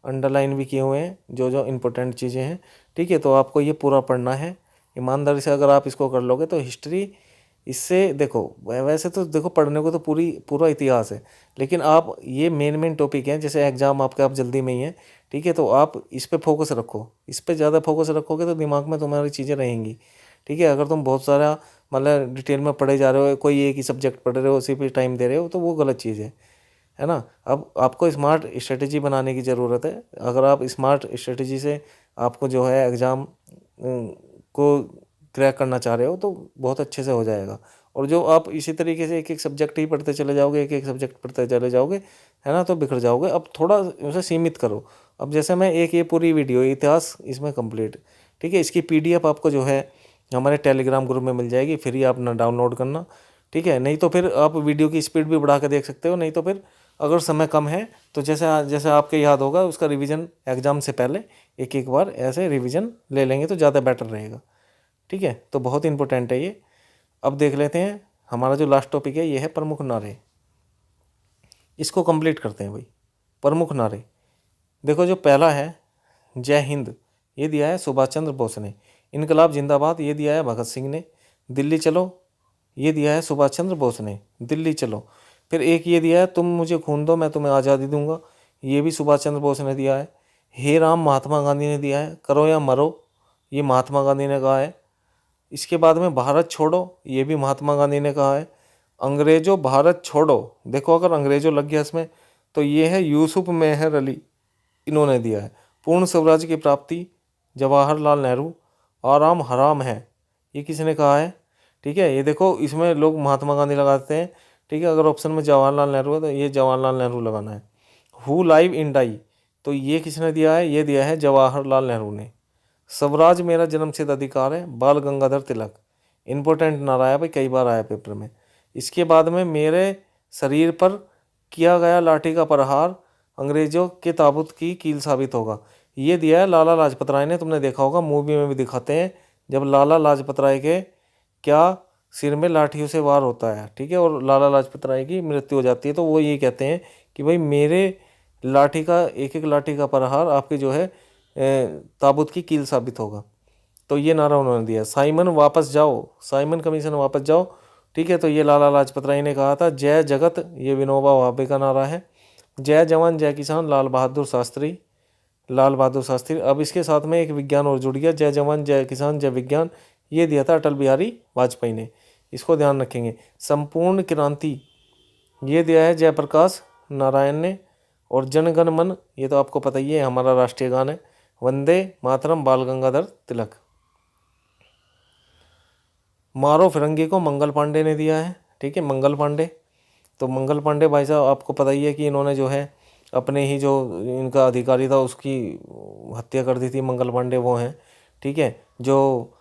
Speaker 1: अंडरलाइन भी किए हुए हैं, जो जो इम्पोर्टेंट चीज़ें हैं। ठीक है, तो आपको ये पूरा पढ़ना है ईमानदारी से। अगर आप इसको कर लोगे तो हिस्ट्री, इससे देखो वैसे तो देखो पढ़ने को तो पूरा इतिहास है, लेकिन आप ये मेन टॉपिक हैं, जैसे एग्जाम आपके आप जल्दी में ही है, ठीक है, तो आप इस पे फोकस रखो। इस पे ज़्यादा फोकस रखोगे तो दिमाग में तुम्हारी चीज़ें रहेंगी। ठीक है, अगर तुम बहुत सारा मतलब डिटेल में पढ़े जा रहे हो, कोई एक ही सब्जेक्ट पढ़ रहे हो, उसी पे टाइम दे रहे हो, तो वो गलत चीज़ है ना। अब आपको स्मार्ट स्ट्रेटेजी बनाने की ज़रूरत है। अगर आप स्मार्ट स्ट्रेटेजी से आपको जो है एग्ज़ाम को क्रैक करना चाह रहे हो तो बहुत अच्छे से हो जाएगा। और जो आप इसी तरीके से एक एक सब्जेक्ट ही पढ़ते चले जाओगे, एक एक सब्जेक्ट पढ़ते चले जाओगे, है ना, तो बिखर जाओगे। अब थोड़ा उसे सीमित करो। अब जैसे मैं एक ये पूरी वीडियो इतिहास इसमें कंप्लीट, ठीक है, इसकी पीडीएफ आपको जो है हमारे टेलीग्राम ग्रुप में मिल जाएगी, फ्री, आप ना डाउनलोड करना। ठीक है, नहीं तो फिर आप वीडियो की स्पीड भी बढ़ा के देख सकते हो। नहीं तो फिर अगर समय कम है तो जैसे जैसे आपके याद होगा उसका रिवीजन एग्ज़ाम से पहले एक एक बार ऐसे रिवीजन ले लेंगे तो ज़्यादा बेटर रहेगा। ठीक है, तो बहुत इंपॉर्टेंट है ये। अब देख लेते हैं हमारा जो लास्ट टॉपिक है, ये है प्रमुख नारे। इसको कंप्लीट करते हैं भाई। प्रमुख नारे देखो, जो पहला है जय हिंद, ये दिया है सुभाष चंद्र बोस ने। इनकलाब जिंदाबाद, ये दिया है भगत सिंह ने। दिल्ली चलो, ये दिया है सुभाष चंद्र बोस ने, दिल्ली चलो। फिर एक ये दिया है तुम मुझे खून दो मैं तुम्हें आज़ादी दूंगा, ये भी सुभाष चंद्र बोस ने दिया है। हे राम, महात्मा गांधी ने दिया है। करो या मरो, ये महात्मा गांधी ने कहा है। इसके बाद में भारत छोड़ो, ये भी महात्मा गांधी ने कहा है। अंग्रेजों भारत छोड़ो, देखो अगर अंग्रेजों लग गया इसमें तो ये है यूसुफ मेहर अली, इन्होंने दिया है। पूर्ण स्वराज्य की प्राप्ति, जवाहरलाल नेहरू। आराम हराम है, ये किसने कहा है। ठीक है, ये देखो इसमें लोग महात्मा गांधी लगाते हैं। ठीक है, अगर ऑप्शन में जवाहरलाल नेहरू है तो ये जवाहरलाल नेहरू लगाना है। हु लाइव इन डाई, तो ये किसने दिया है, ये दिया है जवाहरलाल नेहरू ने। स्वराज मेरा जन्मसिद्ध अधिकार है, बाल गंगाधर तिलक। इंपॉर्टेंट नारा है भाई, कई बार आया पेपर में। इसके बाद में मेरे शरीर पर किया गया लाठी का प्रहार अंग्रेजों के ताबूत की कील साबित होगा, ये दिया है लाला लाजपत राय ने। तुमने देखा होगा मूवी में भी दिखाते हैं, जब लाला लाजपत राय के क्या सिर में लाठियों से वार होता है, ठीक है, और लाला लाजपत राय की मृत्यु हो जाती है, तो वो ये कहते हैं कि भाई मेरे लाठी का एक एक लाठी का प्रहार आपके जो है ताबूत की कील साबित होगा। तो ये नारा उन्होंने दिया। साइमन वापस जाओ, साइमन कमीशन वापस जाओ, ठीक है, तो ये लाला लाजपत राय ने कहा था। जय जगत, ये विनोबा भावे का नारा है। जय जवान जय किसान, लाल बहादुर शास्त्री, लाल बहादुर शास्त्री। अब इसके साथ में एक विज्ञान और जुड़ गया, जय जवान जय किसान जय विज्ञान, ये दिया था अटल बिहारी वाजपेयी ने, इसको ध्यान रखेंगे। संपूर्ण क्रांति, ये दिया है जयप्रकाश नारायण ने। और जन गण मन, ये तो आपको पता ही है हमारा राष्ट्रीय गान है। वंदे मातरम, बाल गंगाधर तिलक। मारो फिरंगी को मंगल पांडे ने दिया है। ठीक है, मंगल पांडे, तो मंगल पांडे भाई साहब आपको पता ही है कि इन्होंने जो है अपने ही जो इनका अधिकारी था उसकी हत्या कर दी थी। मंगल पांडे वो हैं, ठीक है, जो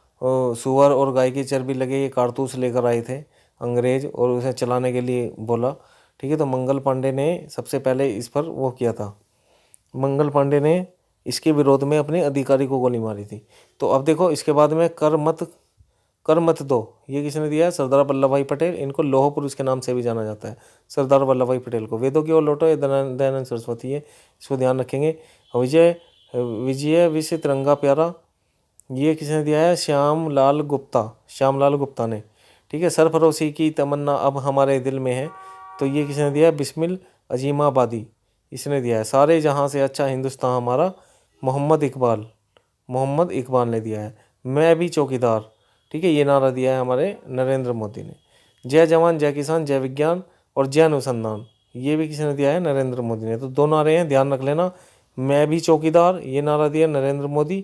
Speaker 1: सुअर और गाय की चर्बी लगे ये कारतूस लेकर आए थे अंग्रेज और उसे चलाने के लिए बोला। ठीक है, तो मंगल पांडे ने सबसे पहले इस पर वो किया था। मंगल पांडे ने इसके विरोध में अपने अधिकारी को गोली मारी थी। तो अब देखो इसके बाद में कर मत दो, ये किसने दिया है, सरदार वल्लभ भाई पटेल। इनको लौह पुरुष के नाम से भी जाना जाता है, सरदार वल्लभ भाई पटेल को। वेदों की ओर लौटो, ये दयानंद सरस्वती है, इसको ध्यान रखेंगे। विजय विजय विश्व तिरंगा प्यारा, ये किसने दिया है, श्यामलाल गुप्ता, श्यामलाल गुप्ता ने। ठीक है, सरफरोशी की तमन्ना अब हमारे दिल में है, तो ये किसने दिया है, बिस्मिल अजीमाबादी, इसने दिया है। सारे जहाँ से अच्छा हिंदुस्तान हमारा, मोहम्मद इकबाल ने दिया है। मैं भी चौकीदार, ठीक है, ये नारा दिया है हमारे नरेंद्र मोदी ने। जय जवान जय किसान जय विज्ञान और जय अनुसंधान, ये भी किसने दिया है? नरेंद्र मोदी ने। तो दो नारे हैं, ध्यान रख लेना। मैं भी चौकीदार, ये नारा दिया नरेंद्र मोदी,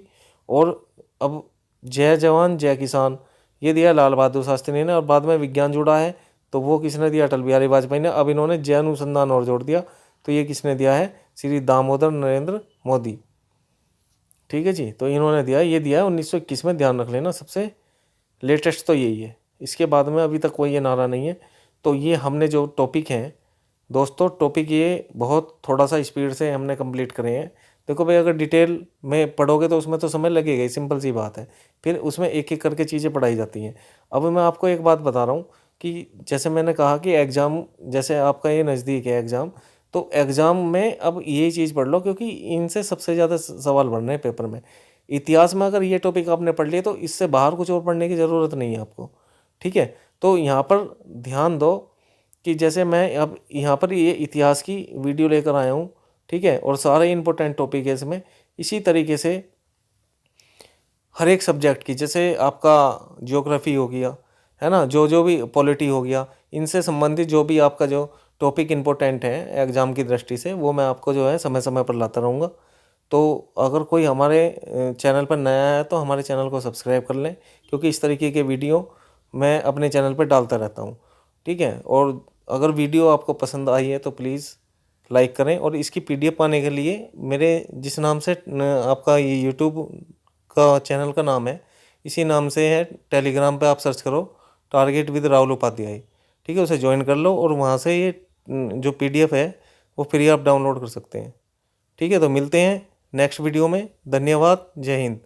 Speaker 1: और अब जय जवान जय किसान ये दिया लाल बहादुर शास्त्री ने, और बाद में विज्ञान जुड़ा है तो वो किसने दिया? अटल बिहारी वाजपेयी ने। अब इन्होंने जय अनुसंधान और जोड़ दिया, तो ये किसने दिया है? श्री दामोदर नरेंद्र मोदी, ठीक है जी। तो इन्होंने दिया, ये दिया है 1921 में, ध्यान रख लेना। सबसे लेटेस्ट तो यही है, इसके बाद में अभी तक कोई ये नारा नहीं है। तो ये हमने जो टॉपिक हैं दोस्तों, टॉपिक ये बहुत थोड़ा सा स्पीड से हमने कंप्लीट करे हैं। देखो भाई, अगर डिटेल में पढ़ोगे तो उसमें तो समय लगेगा ही, सिंपल सी बात है। फिर उसमें एक एक करके चीज़ें पढ़ाई जाती हैं। अब मैं आपको एक बात बता रहा हूँ कि जैसे मैंने कहा कि एग्ज़ाम, जैसे आपका ये नज़दीक है एग्ज़ाम, तो एग्ज़ाम में अब यही चीज़ पढ़ लो, क्योंकि इनसे सबसे ज़्यादा सवाल बन रहे हैं पेपर में। इतिहास में अगर ये टॉपिक आपने पढ़ लिया तो इससे बाहर कुछ और पढ़ने की ज़रूरत नहीं है आपको, ठीक है। तो यहाँ पर ध्यान दो कि जैसे मैं अब यहाँ पर ये इतिहास की वीडियो लेकर आया हूँ, ठीक है, और सारे इंपॉर्टेंट टॉपिक है इसमें। इसी तरीके से हर एक सब्जेक्ट की, जैसे आपका ज्योग्राफी हो गया, है ना, जो जो भी पॉलिटी हो गया, इनसे संबंधित जो भी आपका जो टॉपिक इंपॉर्टेंट है एग्ज़ाम की दृष्टि से, वो मैं आपको जो है समय समय पर लाता रहूँगा। तो अगर कोई हमारे चैनल पर नया है तो हमारे चैनल को सब्सक्राइब कर लें, क्योंकि इस तरीके के वीडियो मैं अपने चैनल पर डालता रहता हूँ, ठीक है। और अगर वीडियो आपको पसंद आई है तो प्लीज़ लाइक करें, और इसकी पीडीएफ पाने के लिए मेरे जिस नाम से आपका ये यूट्यूब का चैनल का नाम है, इसी नाम से है, टेलीग्राम पे आप सर्च करो टारगेट विद राहुल उपाध्याय, ठीक है, उसे ज्वाइन कर लो, और वहाँ से ये जो पीडीएफ है वो फ्री आप डाउनलोड कर सकते हैं, ठीक है। तो मिलते हैं नेक्स्ट वीडियो में। धन्यवाद, जय हिंद।